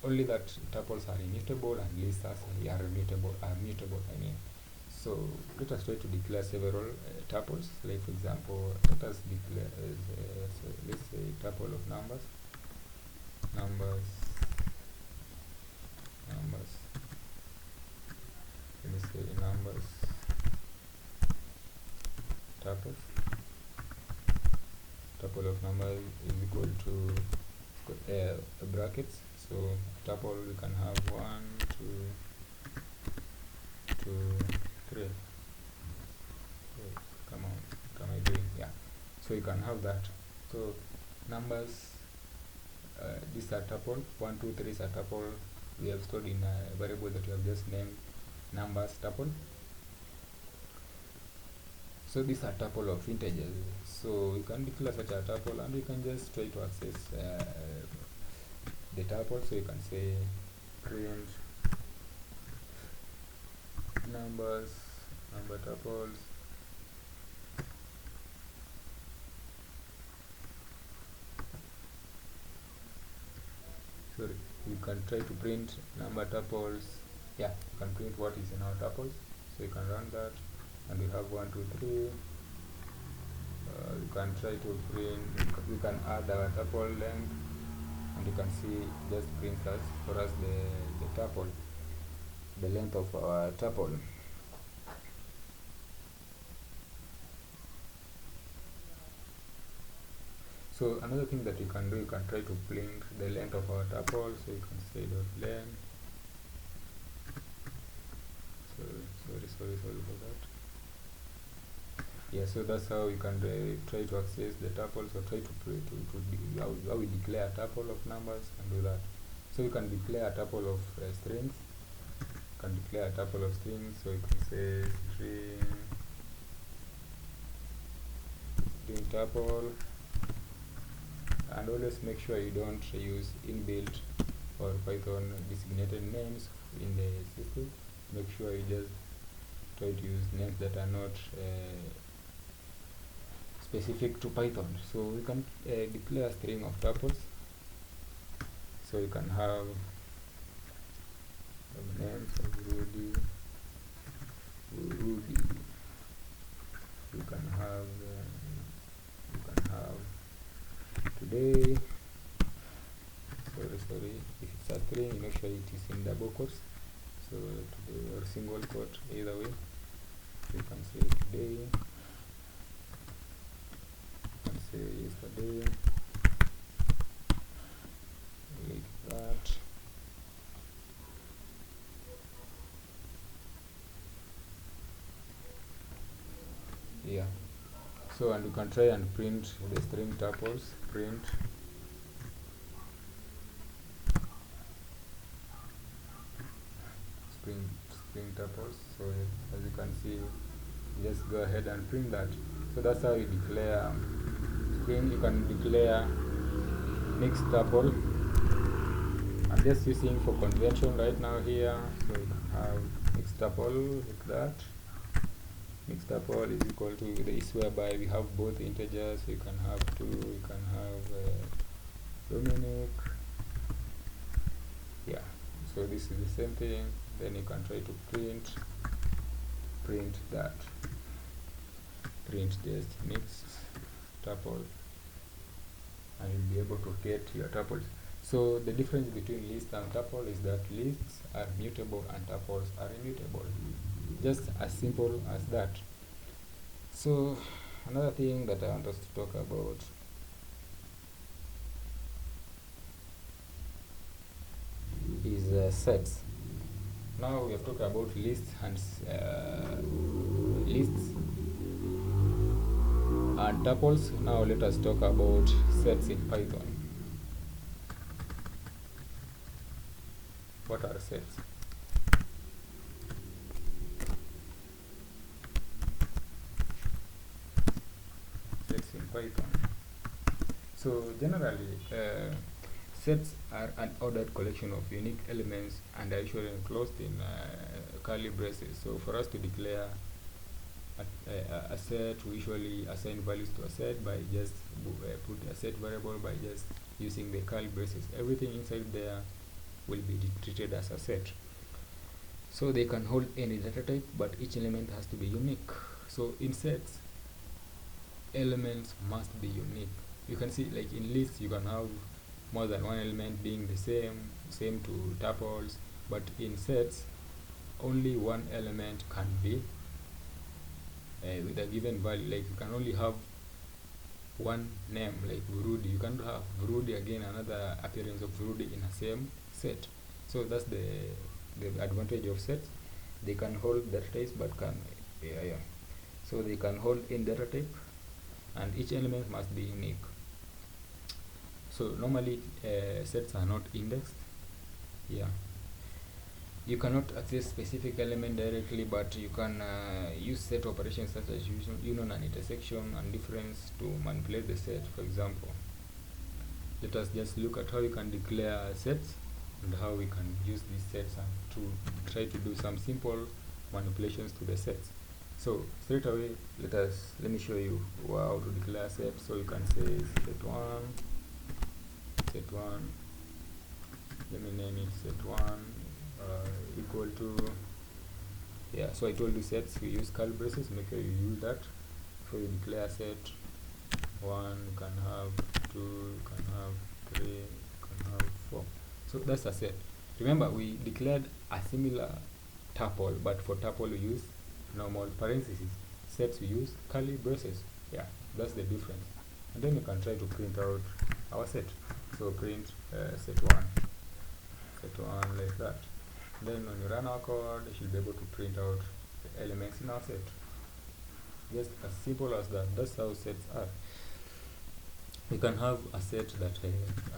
only that tuples are immutable and lists are mutable. I mean, so let us try to declare several tuples. Like, for example, let us declare so let's say tuple of numbers. Let me say numbers tuples. Tuple of numbers is equal to brackets. So tuple we can have 1, 2, 3. Come on, what am I doing? Yeah. So you can have that. So numbers, these are tuple. 1, 2, 3 is a tuple. We have stored in a variable that we have just named numbers tuple. So these are tuple of integers. So you can declare such a tuple and you can just try to access the tuple. So you can say print number tuples. Sorry, you can try to print number tuples. Yeah, you can print what is in our tuples. So you can run that, and we have 1, 2, 3. You can try to print. You can add our tuple length, and you can see just prints us for us the tuple, the length of our tuple. So another thing that you can do, you can try to print the length of our tuple. So you can say dot length. Sorry for that. Yeah, so that's how you can try to access the tuples, or try to how we declare a tuple of numbers and do that. So you can declare a tuple of strings. You can declare a tuple of strings. So you can say string tuple, and always make sure you don't use inbuilt or Python designated names in the system. Make sure you just try to use names that are not specific to Python. So we can declare a string of tuples. So you can have names of Rudy. You can have today. Sorry. If it's a string, make sure it is in double quotes. So today or single quote, either way. So you can say today. You can say yesterday. Like that. Yeah. So, and you can try and print the string tuples. Print string tuples. So as you can see, just go ahead and print that. So that's how you declare string. You can declare mixed tuple. I'm just using for convention right now here. So you can have mixed tuple like that. Mixed tuple is equal to this, whereby we have both integers. So you can have 2, you can have Dominic. Yeah, so this is the same thing. Then you can try to print that. Print just mixed tuple, and you'll be able to get your tuples. So the difference between list and tuple is that lists are mutable and tuples are immutable. Just as simple as that. So another thing that I want us to talk about is sets. Now we have talked about lists and tuples. Now let us talk about sets in Python. What are sets? Sets in Python. So generally, sets are an ordered collection of unique elements and are usually enclosed in curly braces. So for us to declare a set, we usually assign values to a set by just put a set variable by just using the curly braces. Everything inside there will be treated as a set. So they can hold any data type, but each element has to be unique. So in sets, elements must be unique. You can see, like in lists, you can have more than one element being the same to tuples, but in sets, only one element can be with a given value. Like you can only have one name, like Vrudi. You can't have Vrudi again, another appearance of Vrudi in a same set. So that's the advantage of sets. They can hold data types, but can so they can hold in data type, and each element must be unique. So normally sets are not indexed. You cannot access specific element directly, but you can use set operations such as union and intersection and difference to manipulate the set. For example, let us just look at how you can declare sets and how we can use these sets and to try to do some simple manipulations to the sets. So straight away, let me show you how to declare set. So you can say set1, let me name it set1 equal to, so I told you sets, we use curly braces, make sure you use that. So you declare set 1, you can have 2, you can have 3, you can have 4. So that's a set. Remember, we declared a similar tuple, but for tuple we use normal parentheses. Sets we use curly braces. That's the difference. And then you can try to print out our set. So print set1 like that. Then when you run our code, you should be able to print out the elements in our set. Just as simple as that. That's how sets are. You can have a set that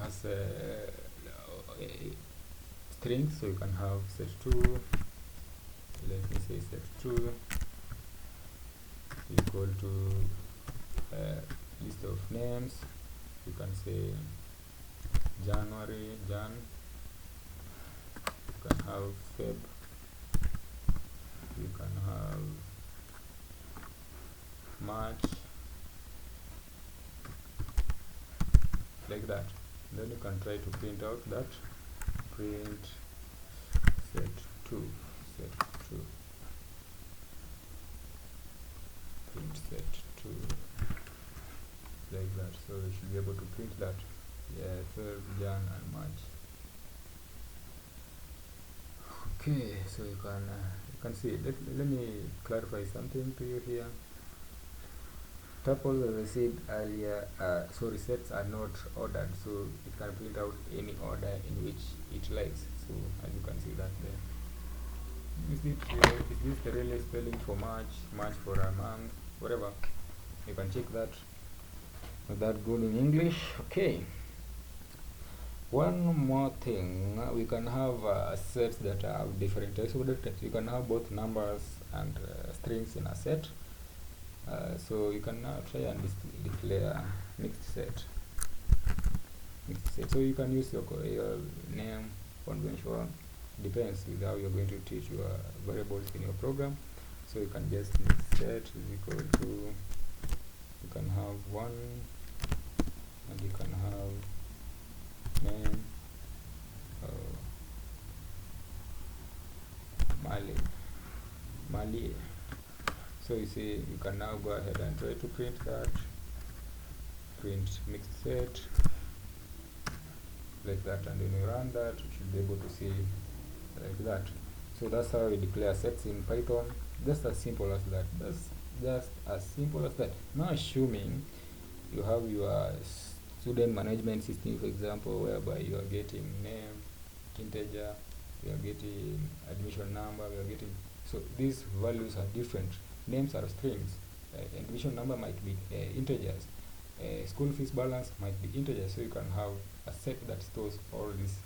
has strings, so you can have set2, let me say set2 equal to list of names. You can say January, Jan. You can have Feb. You can have March, like that. Then you can try to print out that. Print set2, print set2, like that. So you should be able to print that. Feb, Jan, and March. Okay, so you can see. Let me clarify something to you here. Tuples, as I said earlier, sets are not ordered, so it can print out any order in which it likes. So as you can see that there. Is this the real spelling for March for a month, whatever? You can check that. Is that good in English? Okay. One more thing, we can have sets that have different types of data types. You can have both numbers and strings in a set. So you can now try and declare mixed set. So you can use your name convention, depends with how you're going to teach your variables in your program. So you can just mixed set is equal to, you can have 1 and you can have name Mali. So you see, you can now go ahead and try to print that. Print mixed set like that, and when you run that you should be able to see like that. So that's how we declare sets in Python, just as simple as that. That's just as simple as that. Now assuming you have your student management system, for example, whereby you are getting name integer, you are getting admission number, you are getting, so these values are different. Names are strings, admission number might be integers, school fees balance might be integers, so you can have a set that stores all these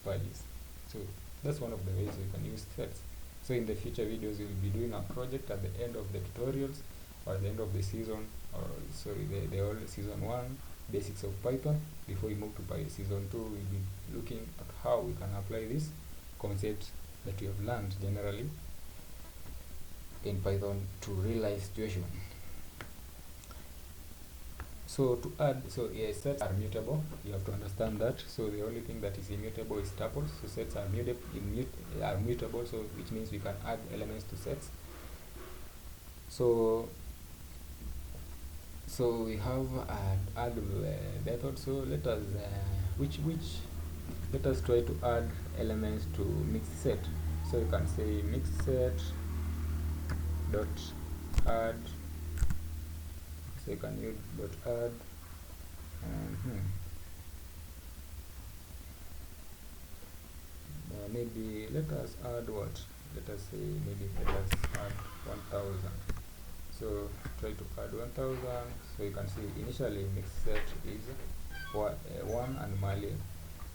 values. So that's one of the ways you can use sets. So in the future videos we will be doing a project at the end of the tutorials, or at the end of the season, or sorry, the whole season 1 basics of Python. Before we move to season 2, we'll be looking at how we can apply this concept that we have learned generally in Python to real life situation. So to add, so sets are mutable, you have to understand that. So the only thing that is immutable is tuples. So sets are mutable, so which means we can add elements to sets. So we have an add method. So let us let us try to add elements to mixed set. So you can say mixed set dot add. So you can use dot add. Maybe let us add what? Let us say maybe let us add 1000. So try to add 1000. So you can see initially mixed set is 1 and Mali.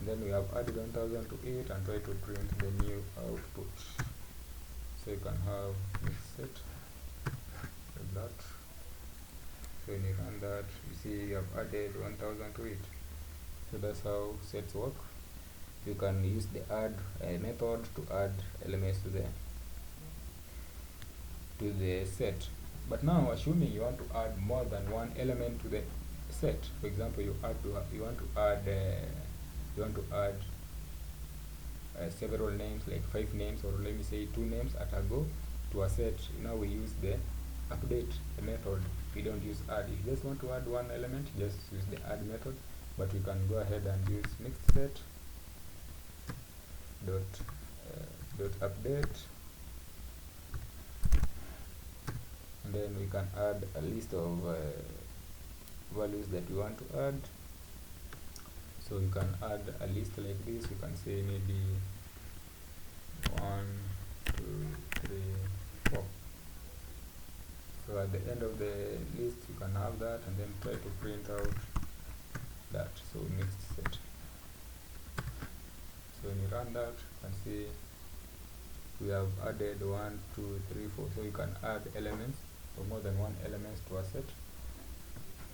Then we have added 1000 to it and try to print the new output. So you can have mixed set like that. So when you run that, you see you have added 1000 to it. So that's how sets work. You can use the add method to add elements to the set. But now assuming you want to add more than one element to the set, for example, you want to add several names, like 5 names, or let me say 2 names at a go to a set. Now we use the update method. We don't use add. If you just want to add one element, just use the add method. But we can go ahead and use mixed set dot update, and then we can add a list of values that we want to add. So you can add a list like this. You can say maybe 1, 2, 3, 4. So at the end of the list you can have that, and then try to print out that. So mixed set. So when you run that, you can see we have added 1, 2, 3, 4. So you can add elements, or more than one elements to a set,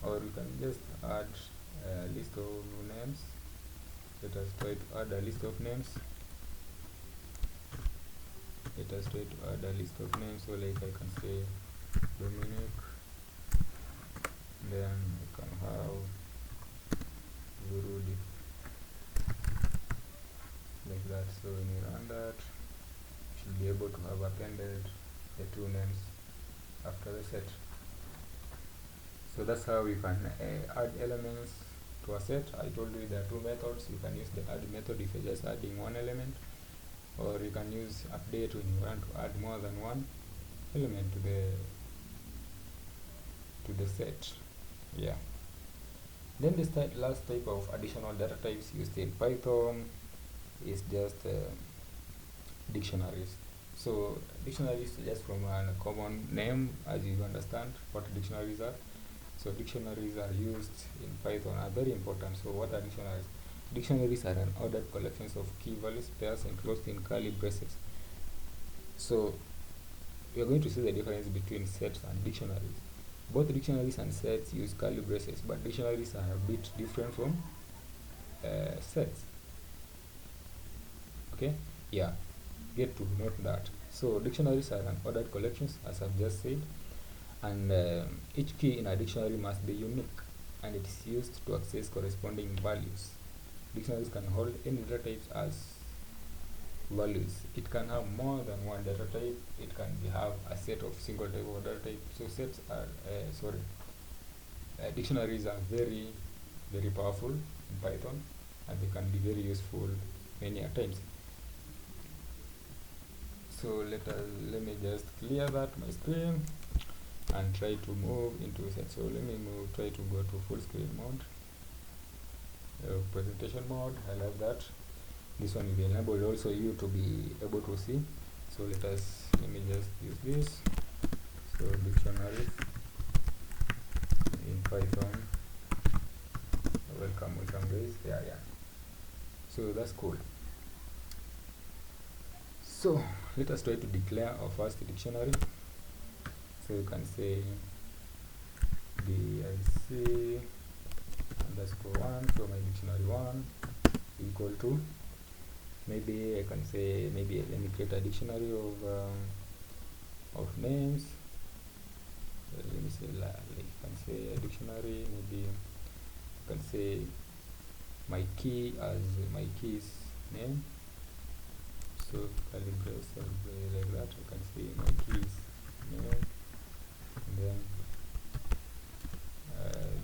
or you can just add a list of names. Let us try to add a list of names. So like I can say Dominic, then I can have Gurudi, like that. So when you run that, you should be able to have appended the 2 names after the set. So that's how we can add elements to a set. I told you there are 2 methods. You can use the add method if you're just adding one element, or you can use update when you want to add more than one element to the set. Yeah. Then the last type of additional data types used in Python is just dictionaries. So dictionaries, just from a common name, as you understand what dictionaries are. So dictionaries are used in Python, are very important. So what are dictionaries? Dictionaries are an ordered collections of key values, pairs enclosed in curly braces. So we are going to see the difference between sets and dictionaries. Both dictionaries and sets use curly braces, but dictionaries are a bit different from sets. Okay, yeah, get to note that. So dictionaries are an ordered collections, as I've just said, and each key in a dictionary must be unique, and it is used to access corresponding values. Dictionaries can hold any data types as values. It can have more than one data type. It can have a set of single type of data type. So sets are dictionaries are very, very powerful in Python, and they can be very useful many a times. So let me just clear that my screen and try to move into set. So let me try to go to full screen mode, presentation mode. I love that. This one will be enabled also you to be able to see. So let me just use this. So dictionary in Python. Welcome guys. Yeah. So that's cool. So let us try to declare our first dictionary. So you can say dic underscore 1. So my dictionary 1 equal to, maybe I can say, maybe let me create a dictionary of names. Let me say, like you can say a dictionary, maybe you can say my key as my key's name. So curly braces like that. I can say my key's name, and then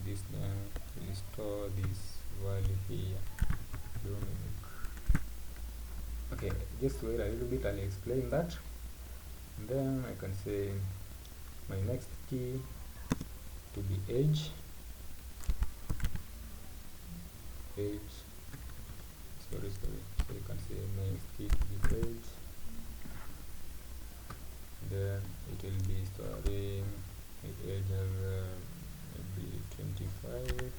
this name will store this value here, Dominic. Okay, just wait a little bit, I'll explain that. And then I can say my next key to be age, sorry, so you can say my next key to be age, then it will be storing age of maybe 25.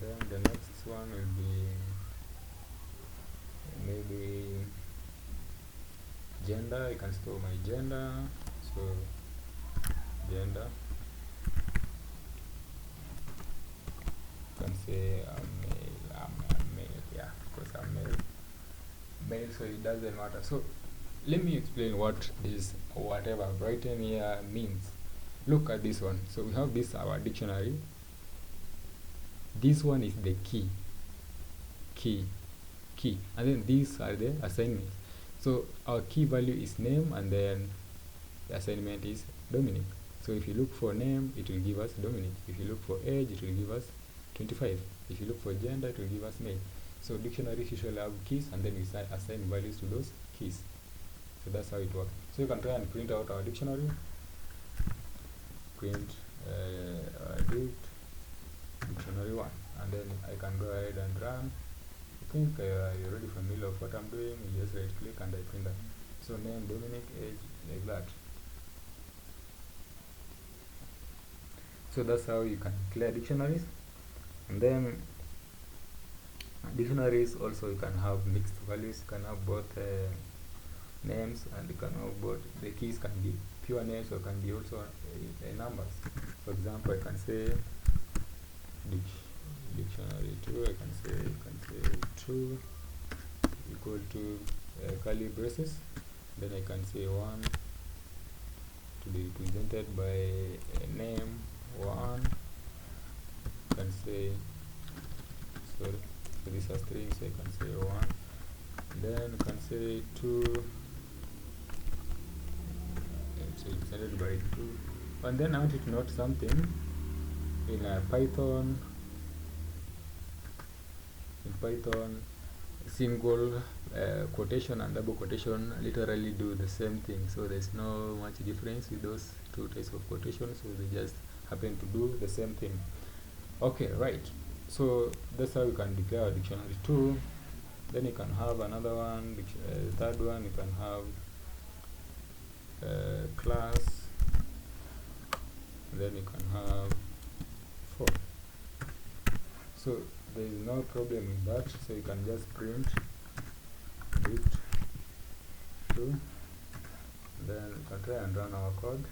Then the next one will be maybe gender. I can store my gender, so gender, you can say I'm male, yeah, because I'm male, so it doesn't matter. So let me explain what this whatever I've written here means. Look at this one. So we have this our dictionary. This one is the key, and then these are the assignments. So our key value is name, and then the assignment is Dominic. So if you look for name, it will give us Dominic. If you look for age, it will give us 25. If you look for gender, it will give us male. So dictionaries usually have keys, and then we assign values to those keys. So that's how it works. So you can try and print out our dictionary. Print dictionary 1, and then I can go ahead and run. I think you're already familiar with what I'm doing. You just right click and I print that. So name, Dominic, age, like that. So that's how you can clear dictionaries. And then dictionaries also, you can have mixed values. You can have both names, and you can have both. The keys can be pure names, or can be also numbers. For example, I can say dictionary 2. I can say 2 equal to curly braces. Then I can say 1 to be represented by a name 1. I can say, sorry, so these are strings, so I can say 1. Then I can say 2, so represented by 2. And then I want you to note something in Python. In Python, single quotation and double quotation literally do the same thing, so there's no much difference with those two types of quotations, so they just happen to do the same thing. Okay, right, so that's how you can declare a dictionary 2. Then you can have another one, third one, you can have class, then you can have 4. So there is no problem with that, so you can just print dict 2, then you can try and run our code.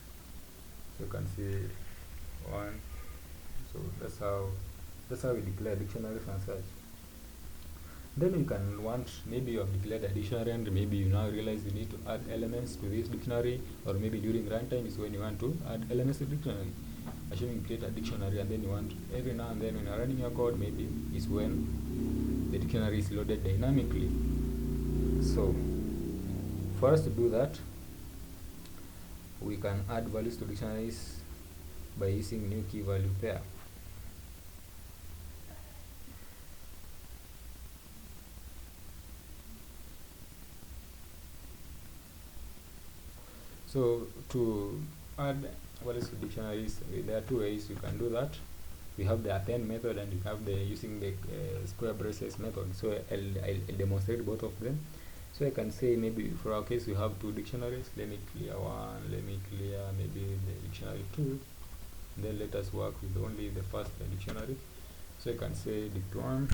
So you can see 1. So that's how we declare dictionaries and such. Then you can maybe you have declared a dictionary, and maybe you now realize you need to add elements to this dictionary, or maybe during runtime is when you want to add elements to the dictionary. Assuming you create a dictionary, and then you want every now and then when you're running your code, maybe is when the dictionary is loaded dynamically. So for us to do that, we can add values to dictionaries by using new key value pair. So to add values to dictionaries, there are two ways you can do that. We have the append method and you have the using the square braces method. So I'll demonstrate both of them. So I can say maybe for our case we have two dictionaries. Let me clear one, let me clear maybe the dictionary 2, then let us work with only the first dictionary. So I can say dict1,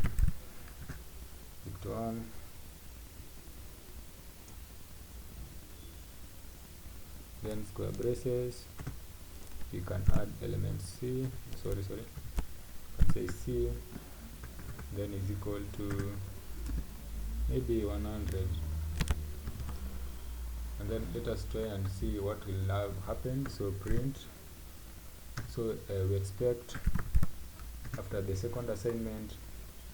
then square braces, you can add element c, sorry, you can say c, then is equal to maybe 100, and then let us try and see what will have happened. So print, so we expect after the second assignment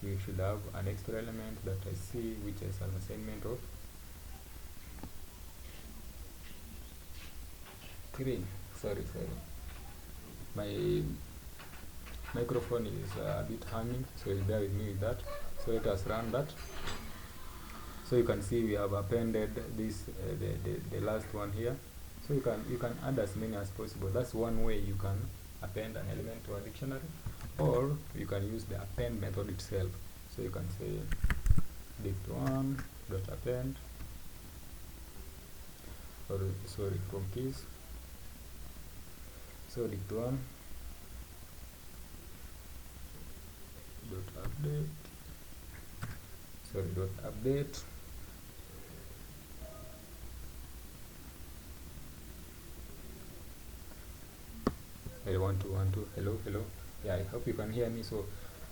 we should have an extra element that I see, which is an assignment of 3. Sorry, my microphone is a bit hanging, so bear with me with that. So let us run that. So you can see we have appended this the last one here. So you can add as many as possible. That's one way you can append an element to a dictionary, or you can use the append method itself. So you can say dict1 dot append, or sorry, from keys. So dict1 dot update, sorry, dot update, I want to hello, yeah, I hope you can hear me. So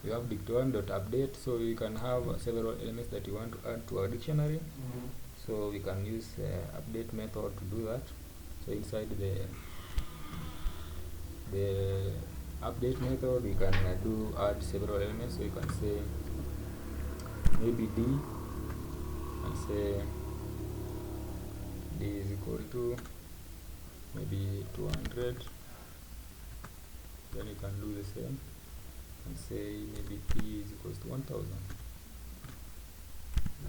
you have dict1 dot update, so you can have several elements that you want to add to our dictionary. So we can use update method to do that. So inside the update method we can add several elements. So you can say maybe d, and say d is equal to maybe 200, then you can do the same and say maybe p is equals to 1000, p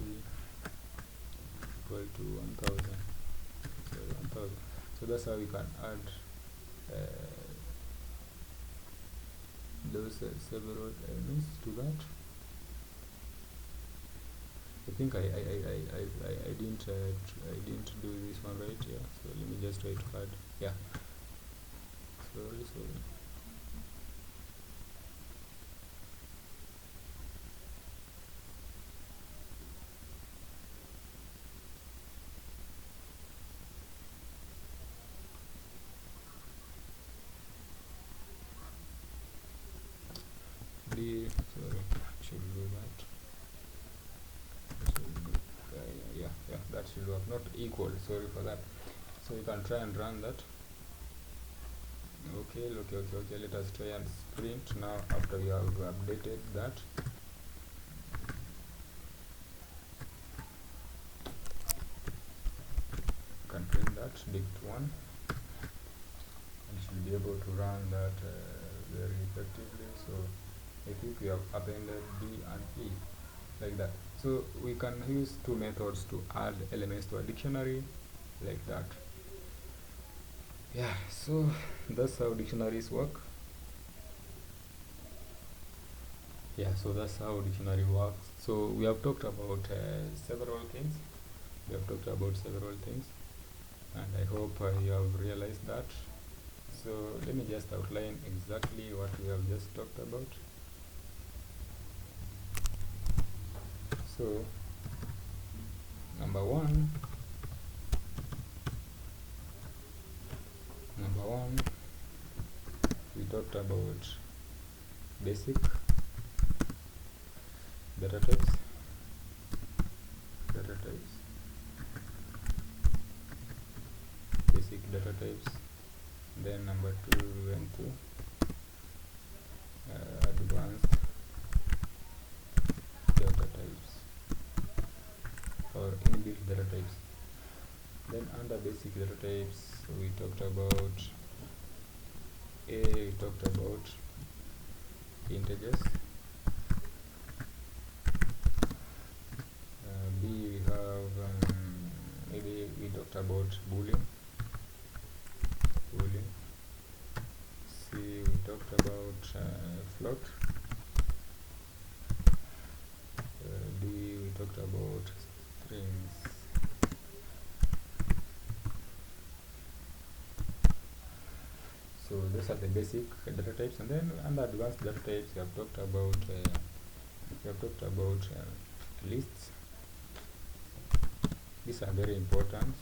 equal to 1000, so 1000. So that's how we can add those several elements to that. I think I didn't do this one right here, so let me just try to add, yeah, sorry. Sorry, should do that. Yeah, that should work. Not equal, sorry for that. So you can try and run that. Okay, let us try and sprint now after we have updated that. You can print that dict1 and should be able to run that very effectively. So I think we have appended D and E like that. So we can use two methods to add elements to a dictionary like that. Yeah, so that's how dictionaries work. Yeah, so that's how dictionary works. So we have talked about several things. And I hope you have realized that. So let me just outline exactly what we have just talked about. So number one, we talked about basic data types. Basic data types. Then number two, we went to advanced data types or inbuilt data types. Then under basic data types, we talked about we talked about integers. B, we have maybe we talked about boolean. float. D, we talked about strings. So those are the basic data types, and then under advanced data types we have talked about lists. These are very important.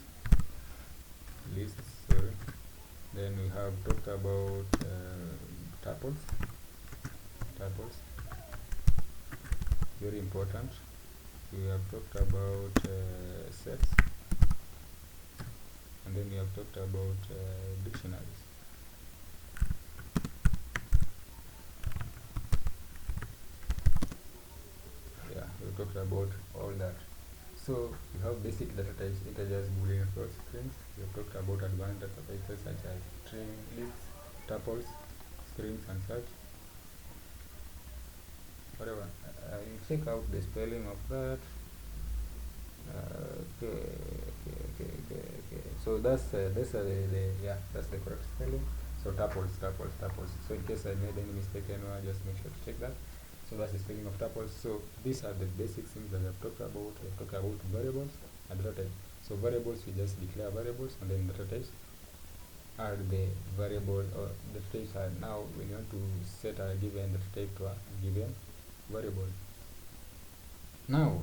Lists, sorry. Then we have talked about tuples. Very important. We have talked about sets, and then we have talked about dictionaries. Yeah, we talked about all that. So we have basic data types: integers, boolean, floats, strings. We have talked about advanced data types such as string, lists, tuples, strings, and such. Whatever. You check out the spelling of that. Okay. So that's the correct spelling. So tuples. So in case I made any mistake anywhere, just make sure to check that. So that's the spelling of tuples. So these are the basic things that I've talked about. I've talked about variables and data types. So variables, we just declare variables, and then data types are the variable, or the types are now when you want to set a given data type to a given variable. Now,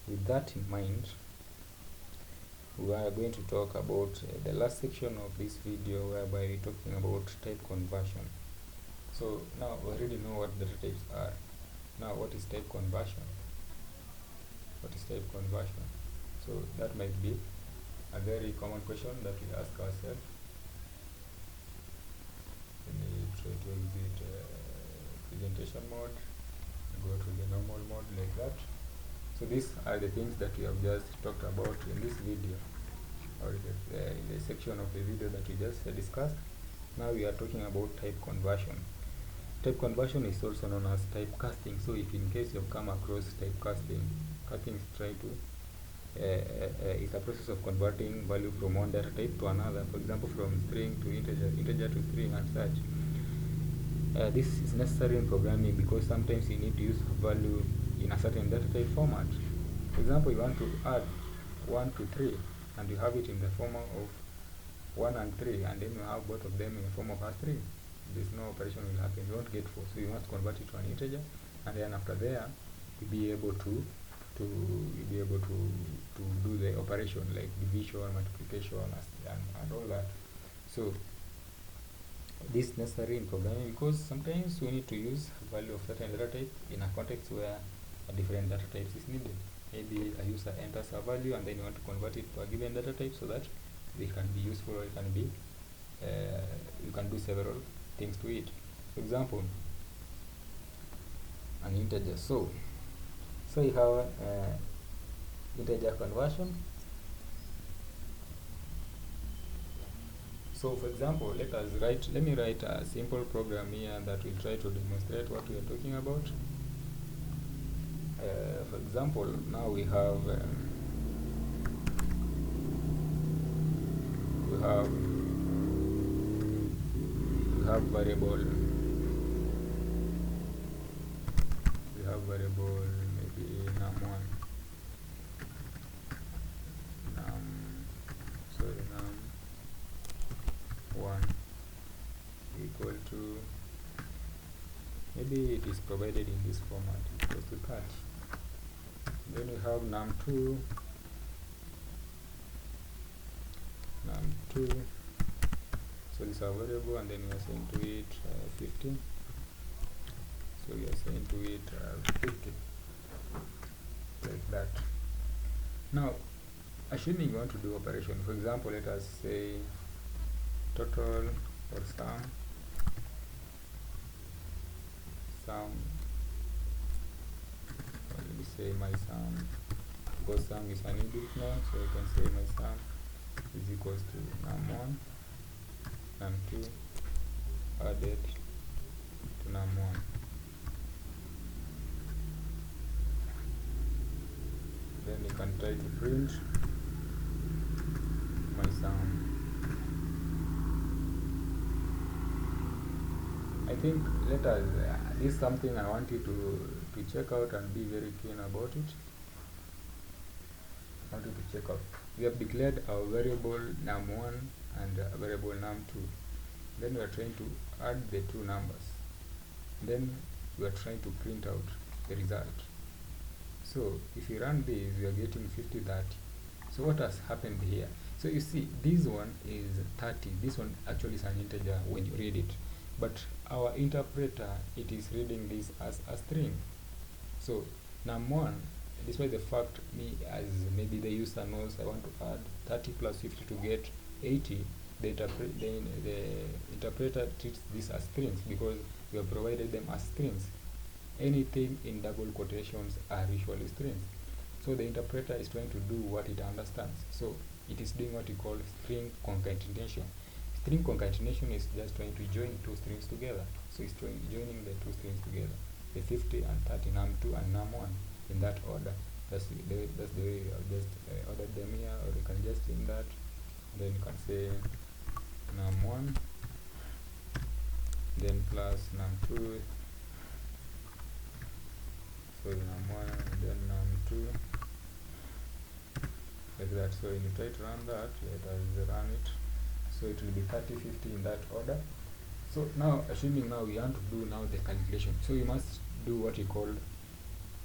with that in mind, we are going to talk about the last section of this video, whereby we're talking about type conversion. So now we already know what data types are. Now, what is type conversion? So that might be a very common question that we ask ourselves. Let me try to exit presentation mode, go to the normal mode like that. So these are the things that we have just talked about in this video, or in the section of the video that we just discussed. Now we are talking about type conversion. Type conversion is also known as typecasting. So if in case you've come across typecasting, casting is a process of converting value from one data type to another. For example, from string to integer to string, and such. This is necessary in programming because sometimes you need to use value in a certain data type format. For example, you want to add 1 to 3, and you have it in the form of 1 and 3, and then you have both of them in the form of a3. There's no operation will happen. You won't get 4, so you must convert it to an integer, and then after there you'll be able to do the operation like division, multiplication, and all that. So this is necessary in programming because sometimes we need to use value of certain data type in a context where a different data types is needed. Maybe a user enters a value and then you want to convert it to a given data type so that they can be useful, or it can be you can do several things to it. For example, an integer. So you have integer conversion. So for example, let me write a simple program here that will try to demonstrate what we are talking about. For example, now we have variable. We have variable maybe num1, num1 equal to, maybe it is provided in this format, equals to 30. Then we have num2, so this is our variable, and then we are saying to it 15. So we are saying to it 50, like that. Now, assuming you want to do operation, for example, let us say total or sum, let me say my sum, because sum is an inbuilt now, so I can say my sum is equals to num1, num2 added to num1. Then you can try to print my sum. I think let us this is something I want you to check out and be very keen about it. I want you to check out. We have declared our variable num1 and variable num2. Then we are trying to add the two numbers. Then we are trying to print out the result. So if you run this, we are getting 50, 30. So what has happened here? So you see, this one is 30. This one actually is an integer when you read it. But our interpreter, it is reading this as a string. So num1, despite the fact me as maybe the user knows I want to add 30 plus 50 to get 80, the interpreter treats this as strings because we have provided them as strings. Anything in double quotations are usually strings. So the interpreter is trying to do what it understands. So it is doing what we call string concatenation. String concatenation is just trying to join two strings together. So it's joining the two strings together, the 50 and 30, num2 and num1 in that order. That's the way I've just ordered them here, or you can just in that. Then you can say num1, then plus num2, so num1 and then num2, like that. So when you try to run that, let us run it. So it will be 30, 50 in that order. So now, assuming now we want to do now the calculation, so you must do what you call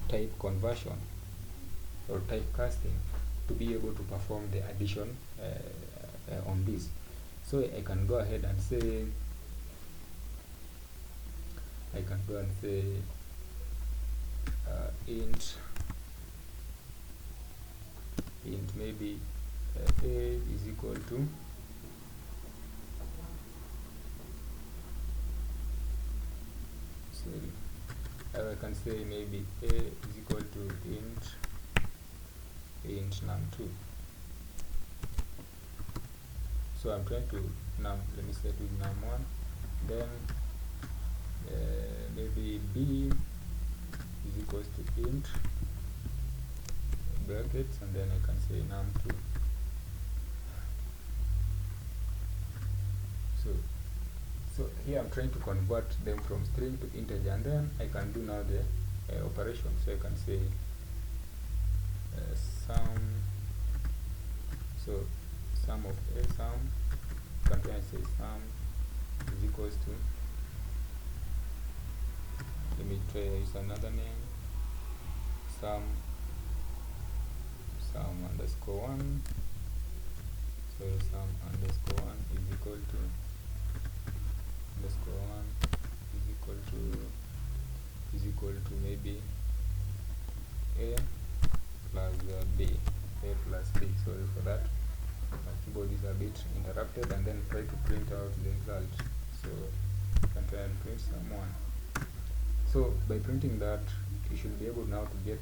type conversion or typecasting to be able to perform the addition on this. So I can go ahead and say, int maybe a is equal to I can say maybe a is equal to int num2. So I'm trying to let me set with num1, then maybe b is equals to int brackets, and then I can say num2. So here I'm trying to convert them from string to integer, and then I can do now the operation. So I can say sum. So sum of a sum. You can try and say sum is equals to. Let me try use another name. Sum underscore 1. So sum underscore 1 is equal to underscore 1 is equal to maybe a plus b, a plus b. Sorry for that, my keyboard is a bit interrupted, and then try to print out the result. So you can try and print someone. So by printing that, you should be able now to get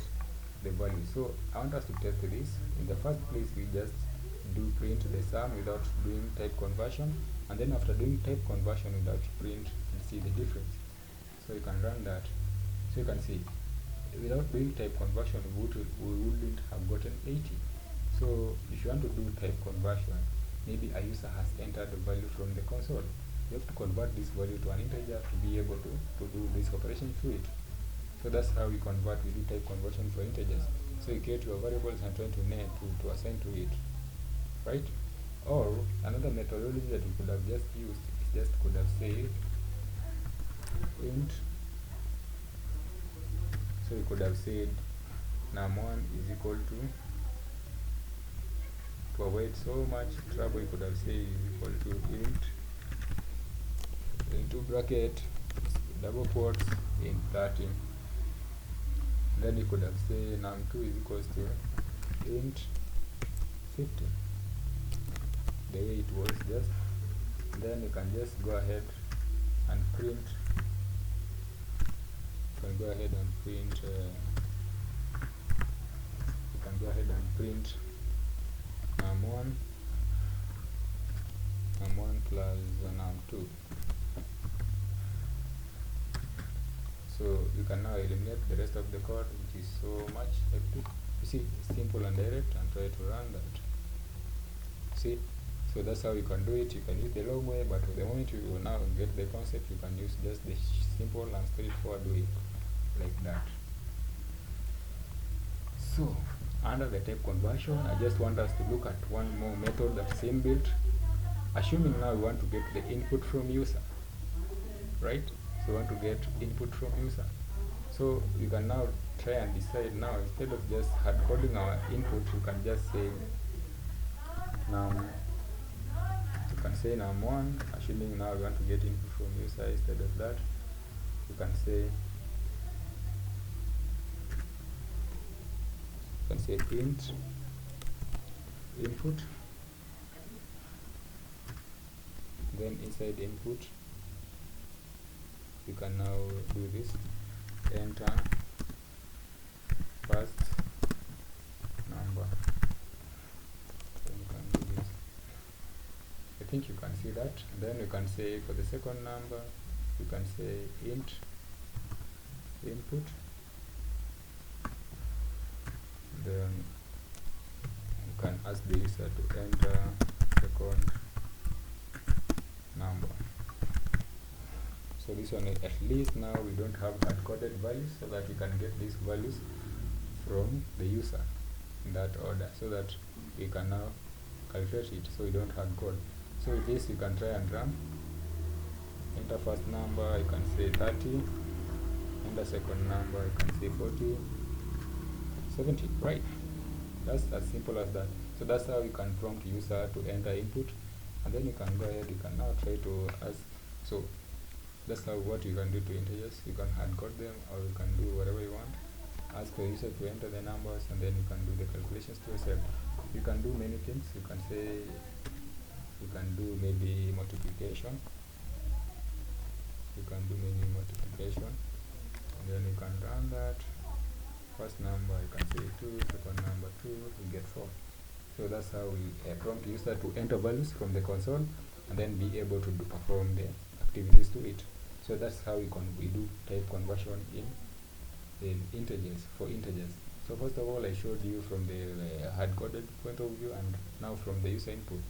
the value. So I want us to test this. In the first place, we just do print the sum without doing type conversion, and then after doing type conversion without print, you see the difference. So you can run that. So you can see without doing type conversion we wouldn't have gotten 80. So if you want to do type conversion, maybe a user has entered the value from the console. You have to convert this value to an integer to be able to do this operation through it. So that's how we do type conversion for integers. So you create your variables and try to name to assign to it, right? Or another methodology that we could have just used is just could have said int. So we could have said num1 is equal to avoid so much trouble, we could have said is equal to int into bracket double quotes int 30. Then you could have said num2 is equals to int 50. The way it was just. Then you can just go ahead and print. You can go ahead and print. num1 plus num2. So you can now eliminate the rest of the code, which is so much hectic. You see, it's simple and direct, and try to run that. See, So that's how you can do it. You can use the long way, but the moment you now get the concept, you can use just the simple and straightforward way, like that. So under the type conversion, I just want us to look at one more method that's inbuilt. Assuming now we want to get the input from user, right? So we want to get input from user. So you can now try and decide now, instead of just hard coding our input, you can just say you can say num1, assuming now we want to get input from user. Instead of that, you can say print input, then inside input you can now do this, enter first number. Then you can do this. I think you can see that. And then you can say for the second number, you can say int input, then you can ask the user to enter second number. So this one, at least now we don't have hard-coded values, so that we can get these values from the user in that order, so that we can now calculate it, so we don't hard code. So with this you can try and run. Enter first number, you can say 30, enter second number, you can say 40, 70, right? That's as simple as that. So that's how you can prompt user to enter input, and then you can go ahead, you can now try to ask. So that's how what you can do to integers. You can hard code them, or you can do whatever you want. Ask the user to enter the numbers, and then you can do the calculations to yourself. You can do many things. You can say, you can do maybe multiplication. You can do maybe multiplication, and then you can run that. First number, you can say 2, second number 2, you get 4. So that's how we prompt user to enter values from the console, and then be able to perform the activities to it. So that's how we do type conversion in integers, for integers. So first of all, I showed you from the hard-coded point of view, and now from the user input.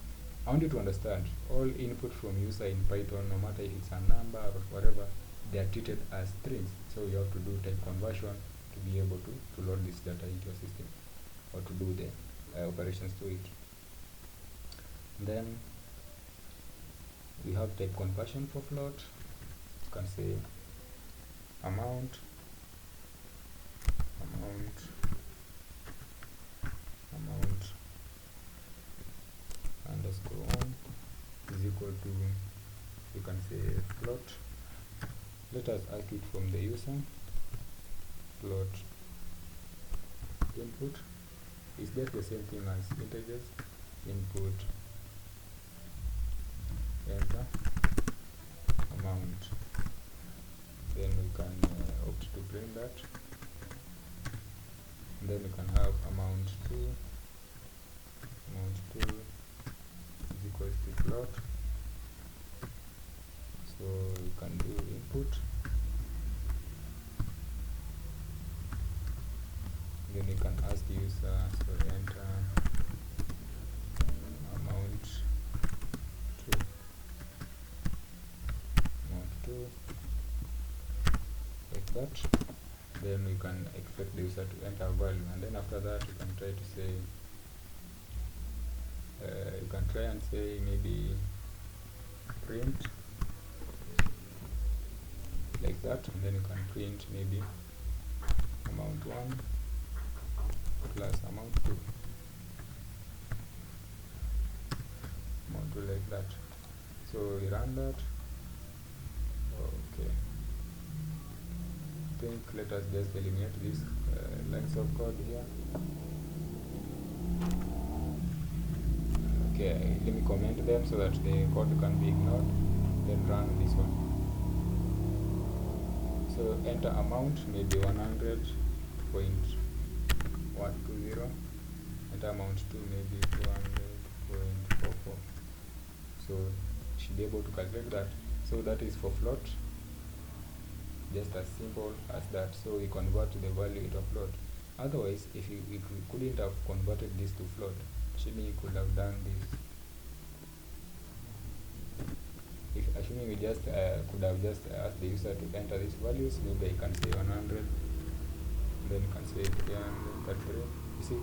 I want you to understand all input from user in Python, no matter if it's a number or whatever, they are treated as strings. So you have to do type conversion to be able to load this data into your system, or to do the operations to it. And then we have type conversion for float. You can say amount underscore on is equal to, you can say float. Let us ask it from the user. Float input is just the same thing as integers. Input enter amount. Then we can opt to print that. And then we can have amount 2 is equals to float. So we can do input, then you can ask the user, so enter amount 2 like that. Then we can expect the user to enter a value, and then after that you can try to say, you can try and say maybe print like that, and then you can print maybe amount 1 plus amount 2, like that. So we run that. Okay, I think let us just eliminate these lines of code here. Okay, let me comment them so that the code can be ignored, then run this one. So enter amount, maybe 100.120, enter amount 2, maybe 200.44. So should be able to calculate that. So that is for float, just as simple as that. So we convert the value into float. Otherwise, if we couldn't have converted this to float, actually you could have done this. if assuming we just could have just asked the user to enter these values, maybe I can say 100, then you can say 333. You see,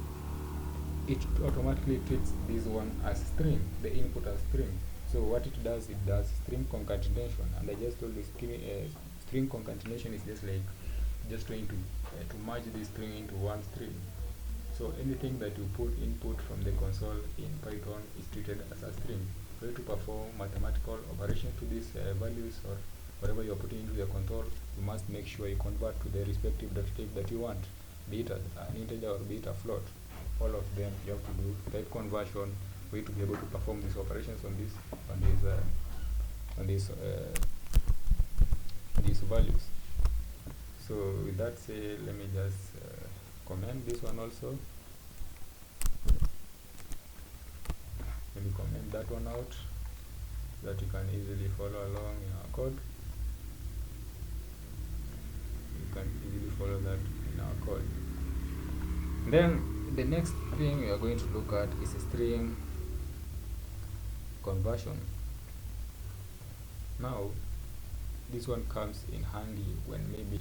it automatically treats this one as string, the input as string. So what it does string concatenation, and I just told you string concatenation is just like just trying to merge this string into one string. So anything that you put input from the console in Python is treated as a string. For you to perform mathematical operations to these values or whatever you are putting into the console, you must make sure you convert to the respective data type that you want, be it an integer or be it a float. All of them you have to do type conversion for you to be able to perform these operations on these values. So with that said, let me just comment this one also. Let me comment that one out so that you can easily follow along in our code. You can easily follow that in our code. Then the next thing we are going to look at is a string conversion. Now this one comes in handy when maybe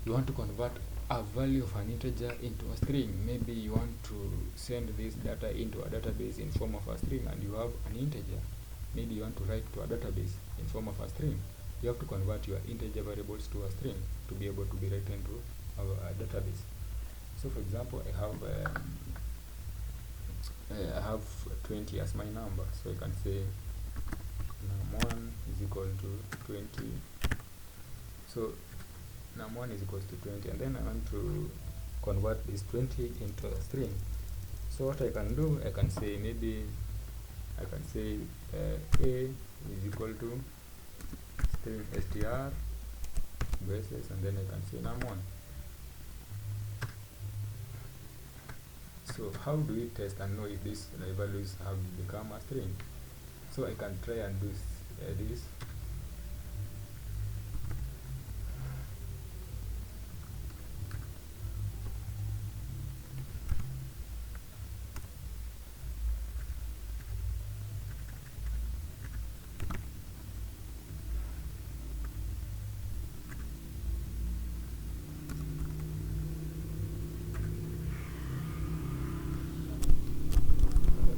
you want to convert a value of an integer into a string. Maybe you want to send this data into a database in form of a string, and you have an integer. Maybe you want to write to a database in form of a string. You have to convert your integer variables to a string to be able to be written to a database. So for example, I have 20 as my number, so I can say num1 is equal to 20. So num1 is equal to 20, and then I want to convert this 20 into a string. So what I can do, I can say maybe I can say a is equal to string str braces, and then I can say num1. So how do we test and know if these values have become a string? So I can try and do this.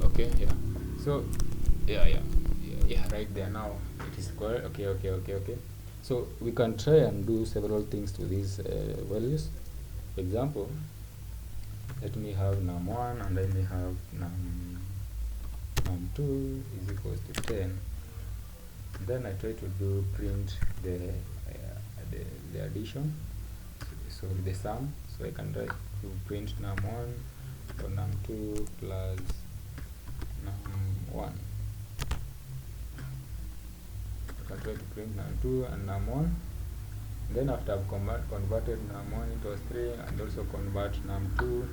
Okay, yeah. So yeah, right there now it is correct. Okay. So we can try and do several things to these values. For example, let me have num1 and let me have num2 is equals to 10. Then I try to do print the addition, so the sum. So I can try to print num1 or num2 plus num1. I can try to print num2 and num1. Then after I've converted num1 into a string and also convert num2,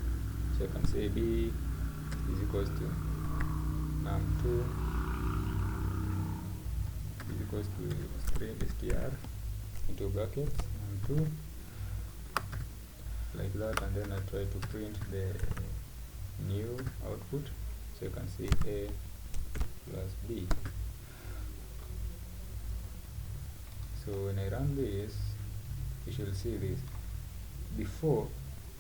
so I can say b is equals to num2 is equals to string str into brackets num2, like that, and then I try to print the new output, so you can see a plus b. So when I run this, you should see this. Before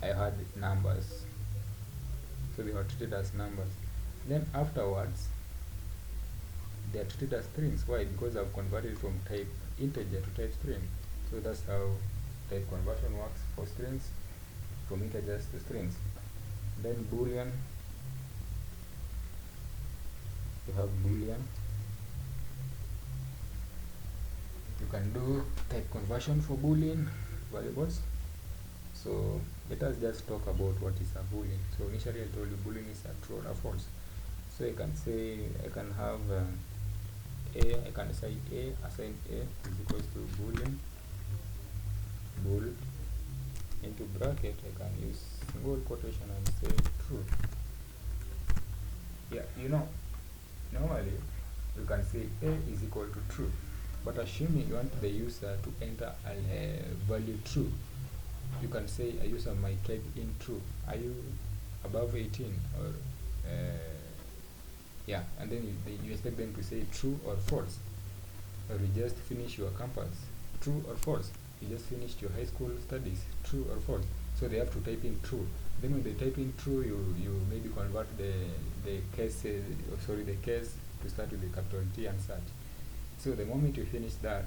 I had numbers, so they were treated as numbers. Then afterwards they are treated as strings. Why? Because I've converted from type integer to type string. So that's how type conversion works for strings, from integers to strings. Then boolean, you have boolean. You can do type conversion for boolean variables. So let us just talk about what is a boolean. So initially I told you boolean is a true or a false. So I can say I can have I can say assign a is equals to boolean bool into bracket. I can use single quotation and say true. Yeah, you know, normally you can say a is equal to true, but assuming you want the user to enter a value true, you can say a user might type in true. Are you above 18 or Yeah, and then you expect them to say true or false. Or you just finish your campus, true or false. You just finished your high school studies, true or false. So they have to type in true. Then when they type in true, you maybe convert the case, the case to start with the capital T and such. So the moment you finish that,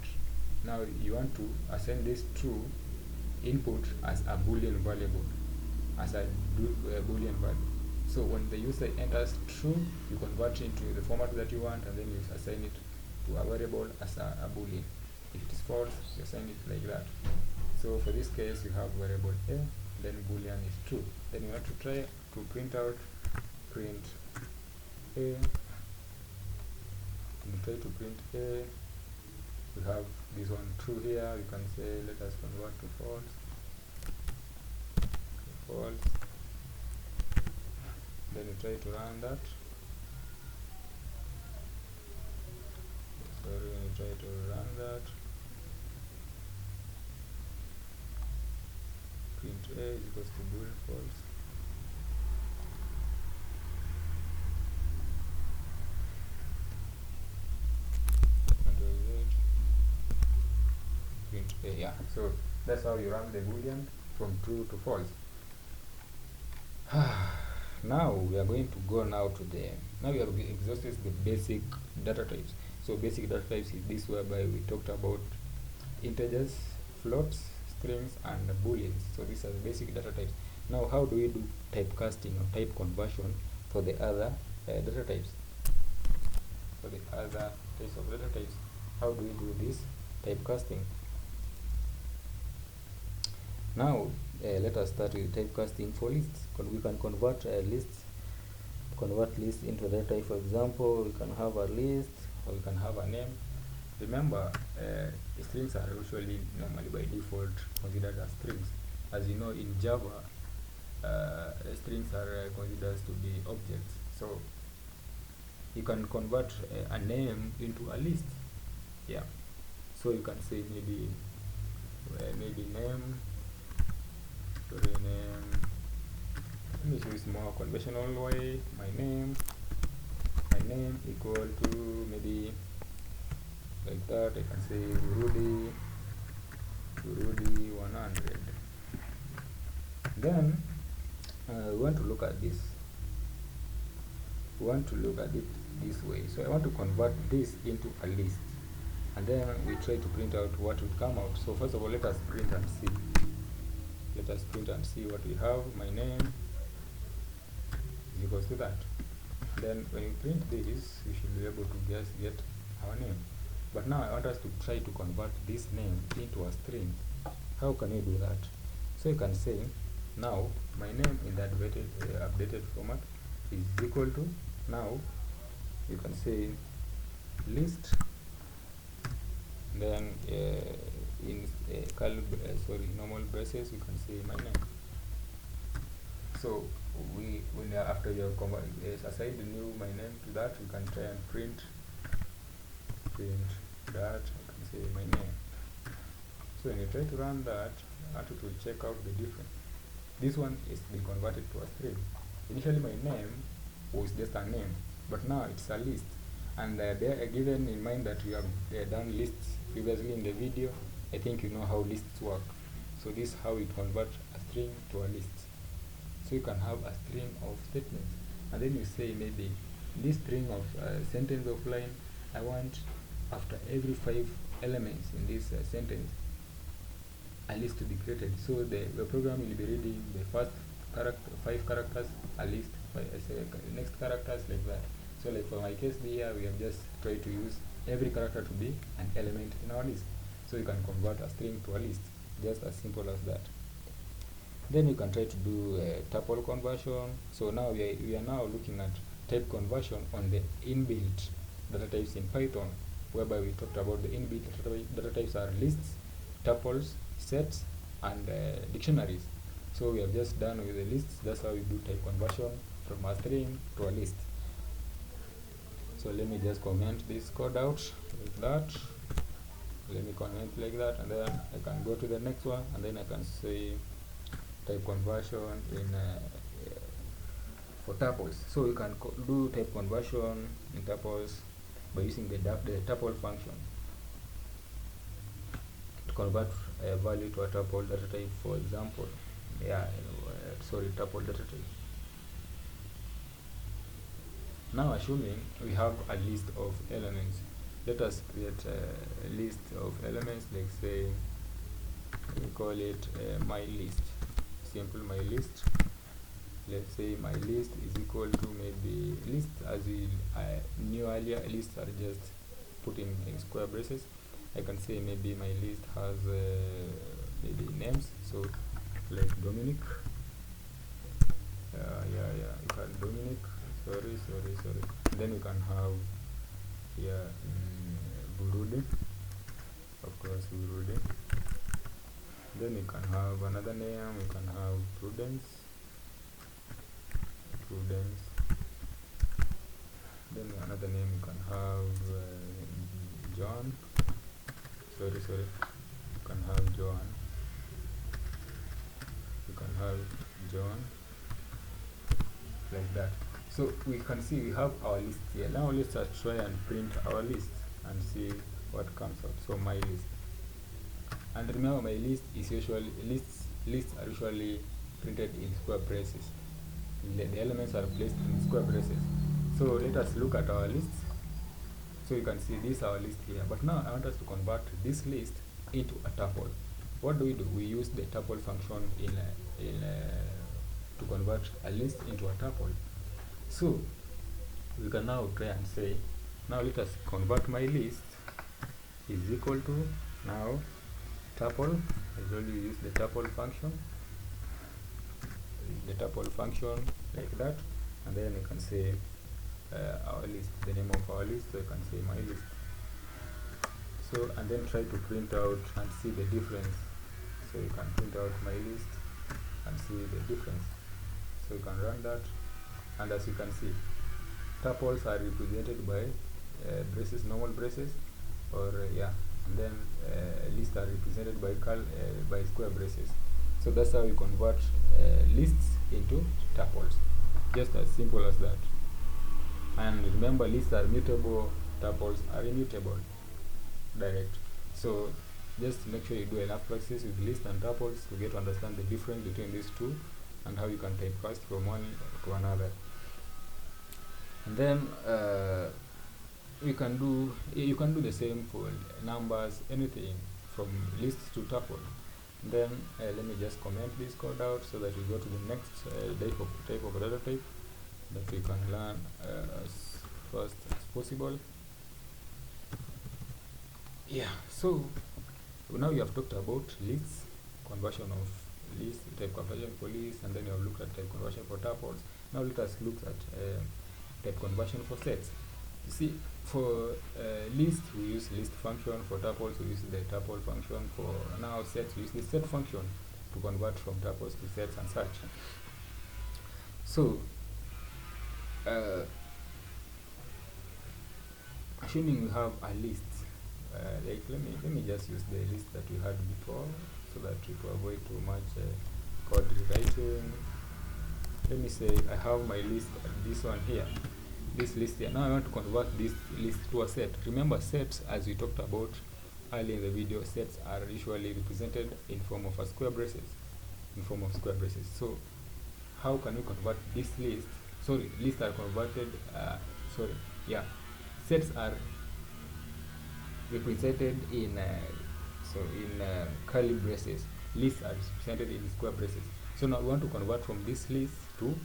now you want to assign this true input as a boolean variable, as a boolean value. So when the user enters true, you convert it into the format that you want, and then you assign it to a variable as a boolean. If it is false, you assign it like that. So for this case, you have variable a, then boolean is true. Then you have to try to print out print a. And try to print a. We have this one true here. You can say let us convert to false. False. Then you try to run that. Sorry, when you try to run that, print a is equals to bool false. Control Z. Print a, yeah. So that's how you run the boolean from true to false. Now we are going to go now to now we have exhausted the basic data types. So basic data types is this, whereby we talked about integers, floats, strings, and booleans. So these are the basic data types. Now how do we do typecasting or type conversion for the other data types? For the other types of data types, how do we do this typecasting? Now let us start with typecasting for lists. We can convert lists into data type. For example, we can have a list, or we can have a name. Remember, strings are usually normally by default considered as strings. As you know, in Java, strings are considered to be objects. So you can convert a name into a list. Yeah. So you can say maybe name. Name. Let me use more conventional way. My name equal to maybe like that. I can say Rudy 100. Then we want to look at this. We want to look at it this way. So I want to convert this into a list, and then we try to print out what will come out. So first of all, let us print and see. Let us print and see what we have. My name is equals to that. Then when you print this, you should be able to just get our name. But now I want us to try to convert this name into a string. How can you do that? So you can say, now my name in the updated format is equal to, now you can say list, then in normal braces you can say my name. So after you have assigned the new my name to that, you can try and print that. I can say my name. So when you try to run that, it will check out the difference. This one is being converted to a string. Initially my name was just a name, but now it's a list. And given in mind that you have done lists previously in the video, I think you know how lists work. So this is how we convert a string to a list. So you can have a string of statements, and then you say maybe this string of sentence of line, I want after every 5 elements in this sentence a list to be created. So the program will be reading the first 5 characters, a list, next characters, like that. So like for my case here, we have just tried to use every character to be an element in our list. So you can convert a string to a list, just as simple as that. Then you can try to do a tuple conversion. So now we are now looking at type conversion on the inbuilt data types in Python, whereby we talked about the inbuilt data types are lists, tuples, sets, and dictionaries. So we have just done with the lists. That's how we do type conversion from a string to a list. So let me just comment this code out like that. Let me comment like that, and then I can go to the next one, and then I can say type conversion in for tuples. So you can do type conversion in tuples by using the tuple function to convert a value to a tuple data type, for example. Tuple data type. Now assuming we have a list of elements, let us create a list of elements, like say we call it my list, simple my list. Let's say my list is equal to maybe list, as we knew earlier, lists are just put in square braces. I can say maybe my list has maybe names, so like Dominic, you can Dominic, sorry, then you can have here Burundi, of course Burundi. Then you can have another name, you can have Prudence, then another name you can have John, you can have John, like that. So we can see we have our list here. Now let's try and print our list and see what comes out. So my list, and remember my list is usually lists are usually printed in square braces. The elements are placed in square braces. So let us look at our list. So you can see this is our list here, but now I want us to convert this list into a tuple. What do? We use the tuple function to convert a list into a tuple. So we can now try and say, now let us convert my list is equal to now tuple. I already use the tuple function, like that, and then you can say our list, the name of our list, so you can say my list. So and then try to print out and see the difference. So you can print out my list and see the difference. So you can run that, and as you can see, tuples are represented by braces, normal braces, or and then lists are represented by square braces. So that's how you convert lists into tuples, just as simple as that. And remember, lists are mutable, tuples are immutable, direct. So just make sure you do enough practice with lists and tuples to get to understand the difference between these two and how you can typecast from one to another. And then you can do the same for numbers, anything from lists to tuple. Then let me just comment this code out so that we go to the next type of data type that we can learn as fast as possible. So now you have talked about lists, conversion of lists, type conversion for lists, and then you have looked at type conversion for tuples. Now let us look at type conversion for sets. You see, for list we use list function, for tuples we use the tuple function, for now sets we use the set function to convert from tuples to sets and such. So assuming we have a list, like let me just use the list that we had before so that to avoid too much code rewriting. Let me say I have my list, this one here, this list here. Now I want to convert this list to a set. Remember, sets, as we talked about earlier in the video, sets are usually represented in form of square braces. So how can we convert this list? Lists are converted. Sets are represented in curly braces. Lists are represented in square braces. So now we want to convert from this list to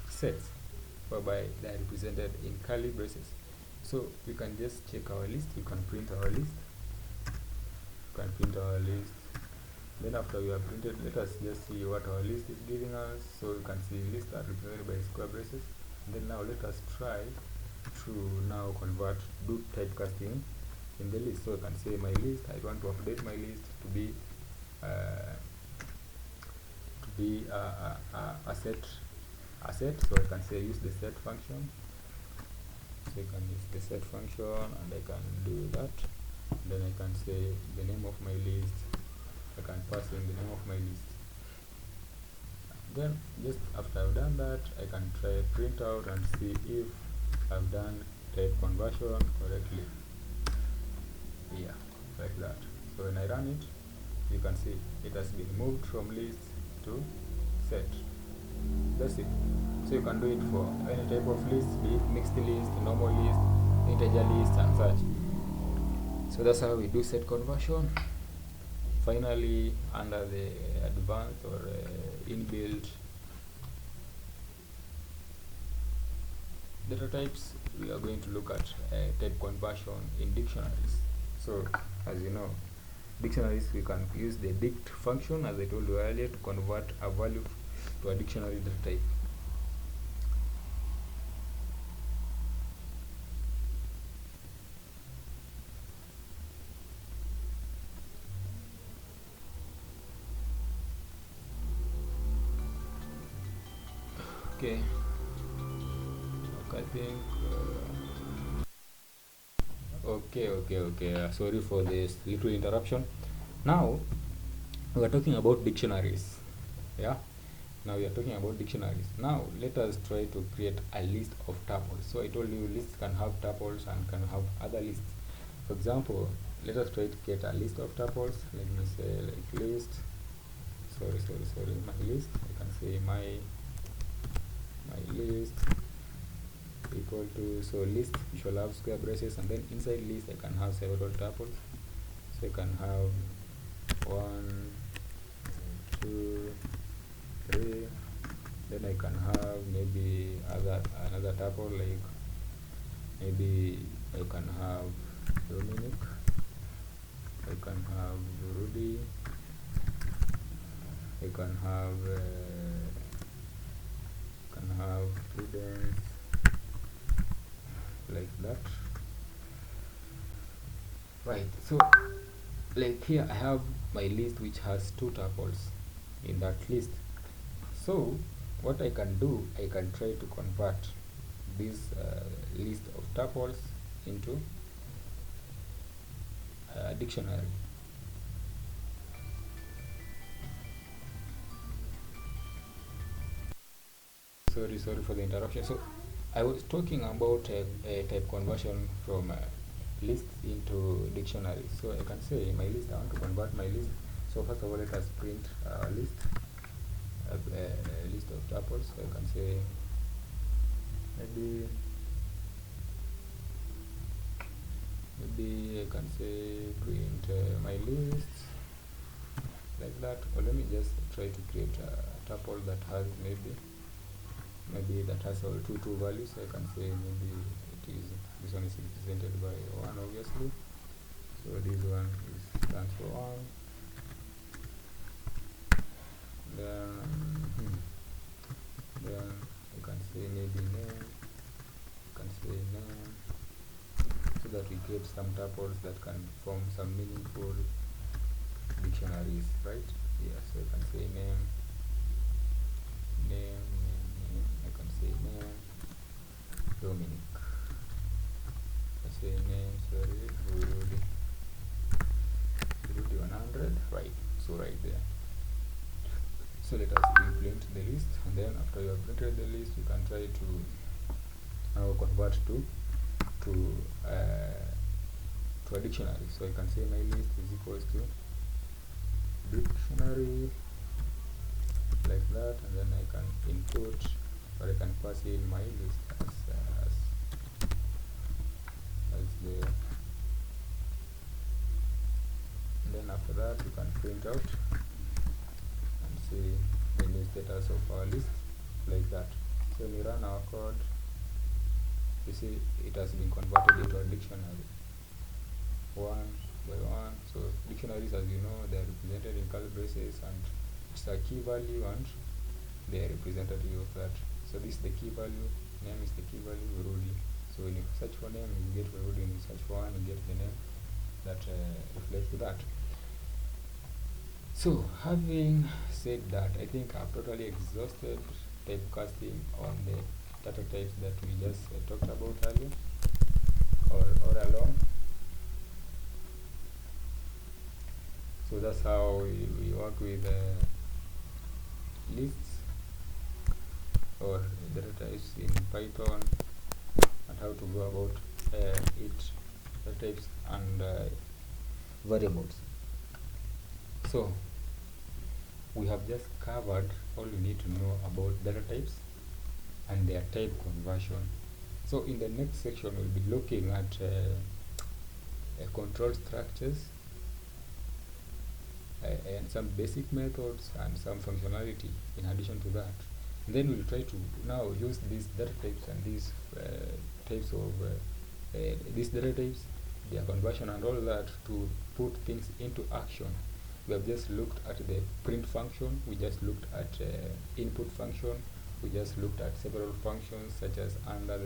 sets, whereby they are represented in curly braces. So we can just check our list. We can print our list. Then after we have printed, let us just see what our list is giving us. So you can see lists are represented by square braces. And then now let us try to now do typecasting in the list. So you can say my list, I want to update my list to be a set. So I can say use the set function. So I can use the set function, and I can do that. Then I can say the name of my list. I can pass in the name of my list. Then just after I've done that, I can try print out and see if I've done type conversion correctly. Yeah, like that. So when I run it, you can see it has been moved from list to set. That's it. So you can do it for any type of list, be it mixed list, normal list, integer list, and such. So that's how we do set conversion. Finally, under the advanced or inbuilt data types, we are going to look at type conversion in dictionaries. So as you know, dictionaries, we can use the dict function, as I told you earlier, to convert a value to a dictionary data type. Okay, I think okay, sorry for this little interruption. Now we are talking about dictionaries. Yeah, now we are talking about dictionaries. Now let us try to create a list of tuples. So I told you lists can have tuples and can have other lists. For example, let us try to create a list of tuples. Let me say like list, sorry, my list. I can say my list equal to, so list you shall have square braces, and then inside list I can have several tuples. So I can have 1, 2, 3. Then I can have maybe another tuple, like maybe I can have Dominic, I can have Rudy, I can have Prudence, like that. Right, so like here I have my list which has 2 tuples in that list. So what I can do, I can try to convert this list of tuples into a dictionary. Sorry for the interruption. So I was talking about a type conversion from list into dictionary. So I can say my list, I want to convert my list. So first of all, let us print a list, a list of tuples. So I can say maybe I can say print my list, like that. Or let me just try to create a tuple that has maybe that has all two values. So I can say maybe this one is represented by 1, obviously. So this one stands for 1. Then I can say maybe name. I can say name, so that we get some tuples that can form some meaningful dictionaries, right? Yeah, so I can say name. I can say name Dominic. I say name, sorry, Rudy 100, right? So right there. So let us print the list, and then after you have printed the list, you can try to now convert to a dictionary. So I can say my list is equals to dictionary, like that, and then I can input, or I can pass in my list as the, and then after that you can print out and see the new status of our list, like that. So when we run our code, you see it has been converted into a dictionary, one by one. So dictionaries, as you know, they are represented in curly braces, and it's a key value, and they are representative of that. So this is the key value, name is the key value, Rudy. So when you search for name, you get Rudy. When you search for one, you get the name that reflects to that. So having said that, I think I've totally exhausted typecasting on the data types that we just talked about earlier, or along. So that's how we work with lists. or data types in Python, and how to go about it, data types and variables. So we have just covered all you need to know about data types and their type conversion. So in the next section we'll be looking at control structures and some basic methods and some functionality in addition to that. And then we'll try to now use these data types and these types of these data types, their conversion and all that, to put things into action. We have just looked at the print function, we just looked at input function, we just looked at several functions such as under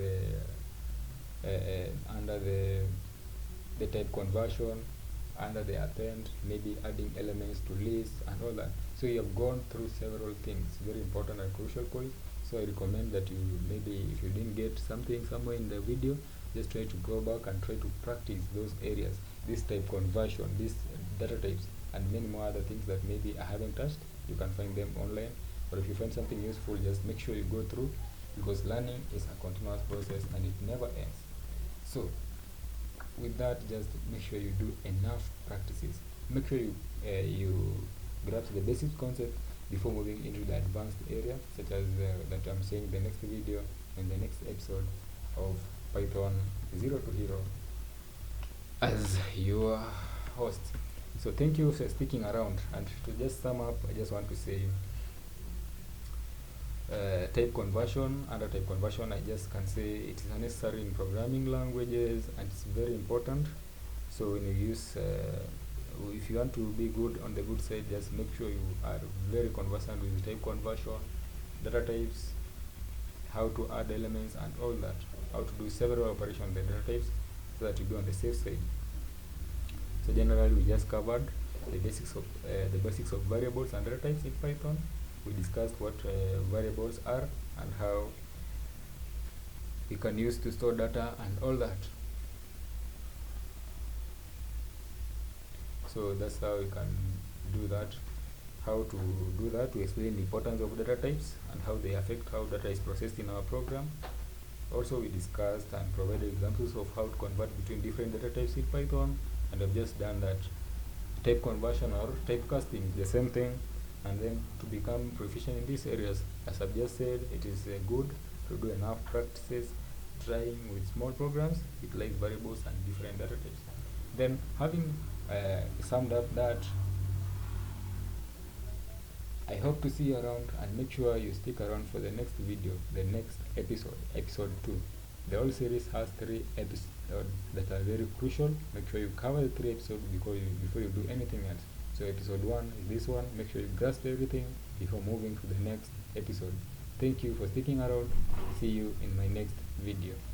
the type conversion, under the append, maybe adding elements to lists and all that. So you have gone through several things, very important and crucial points. So I recommend that you, maybe if you didn't get something somewhere in the video, just try to go back and try to practice those areas, this type conversion, these data types, and many more other things that maybe I haven't touched. You can find them online, or if you find something useful, just make sure you go through, because learning is a continuous process and it never ends. So with that, just make sure you do enough practices. Make sure you grasp the basic concept before moving into the advanced area, such as that I'm saying the next video and the next episode of Python 0 to Hero as your host. So thank you for sticking around, and to just sum up, I just want to say type conversion, under type conversion, I just can say it is necessary in programming languages and it's very important. So when you use if you want to be good on the good side, just make sure you are very conversant with type conversion, data types, how to add elements and all that, how to do several operations on the data types, so that you be on the safe side. So generally we just covered the basics of variables and data types in Python. We discussed what variables are and how we can use to store data and all that. So that's how we can do that. How to do that, we explain the importance of data types and how they affect how data is processed in our program. Also we discussed and provided examples of how to convert between different data types in Python, and I've just done that. Type conversion or typecasting is the same thing. And then to become proficient in these areas, as I've just said, it is good to do enough practices, trying with small programs, utilize variables and different data types. Then having summed up that, I hope to see you around, and make sure you stick around for the next video, the next episode, episode 2. The whole series has 3 episodes that are very crucial. Make sure you cover the 3 episodes before you do anything else. So episode 1 is this one. Make sure you grasp everything before moving to the next episode. Thank you for sticking around. See you in my next video.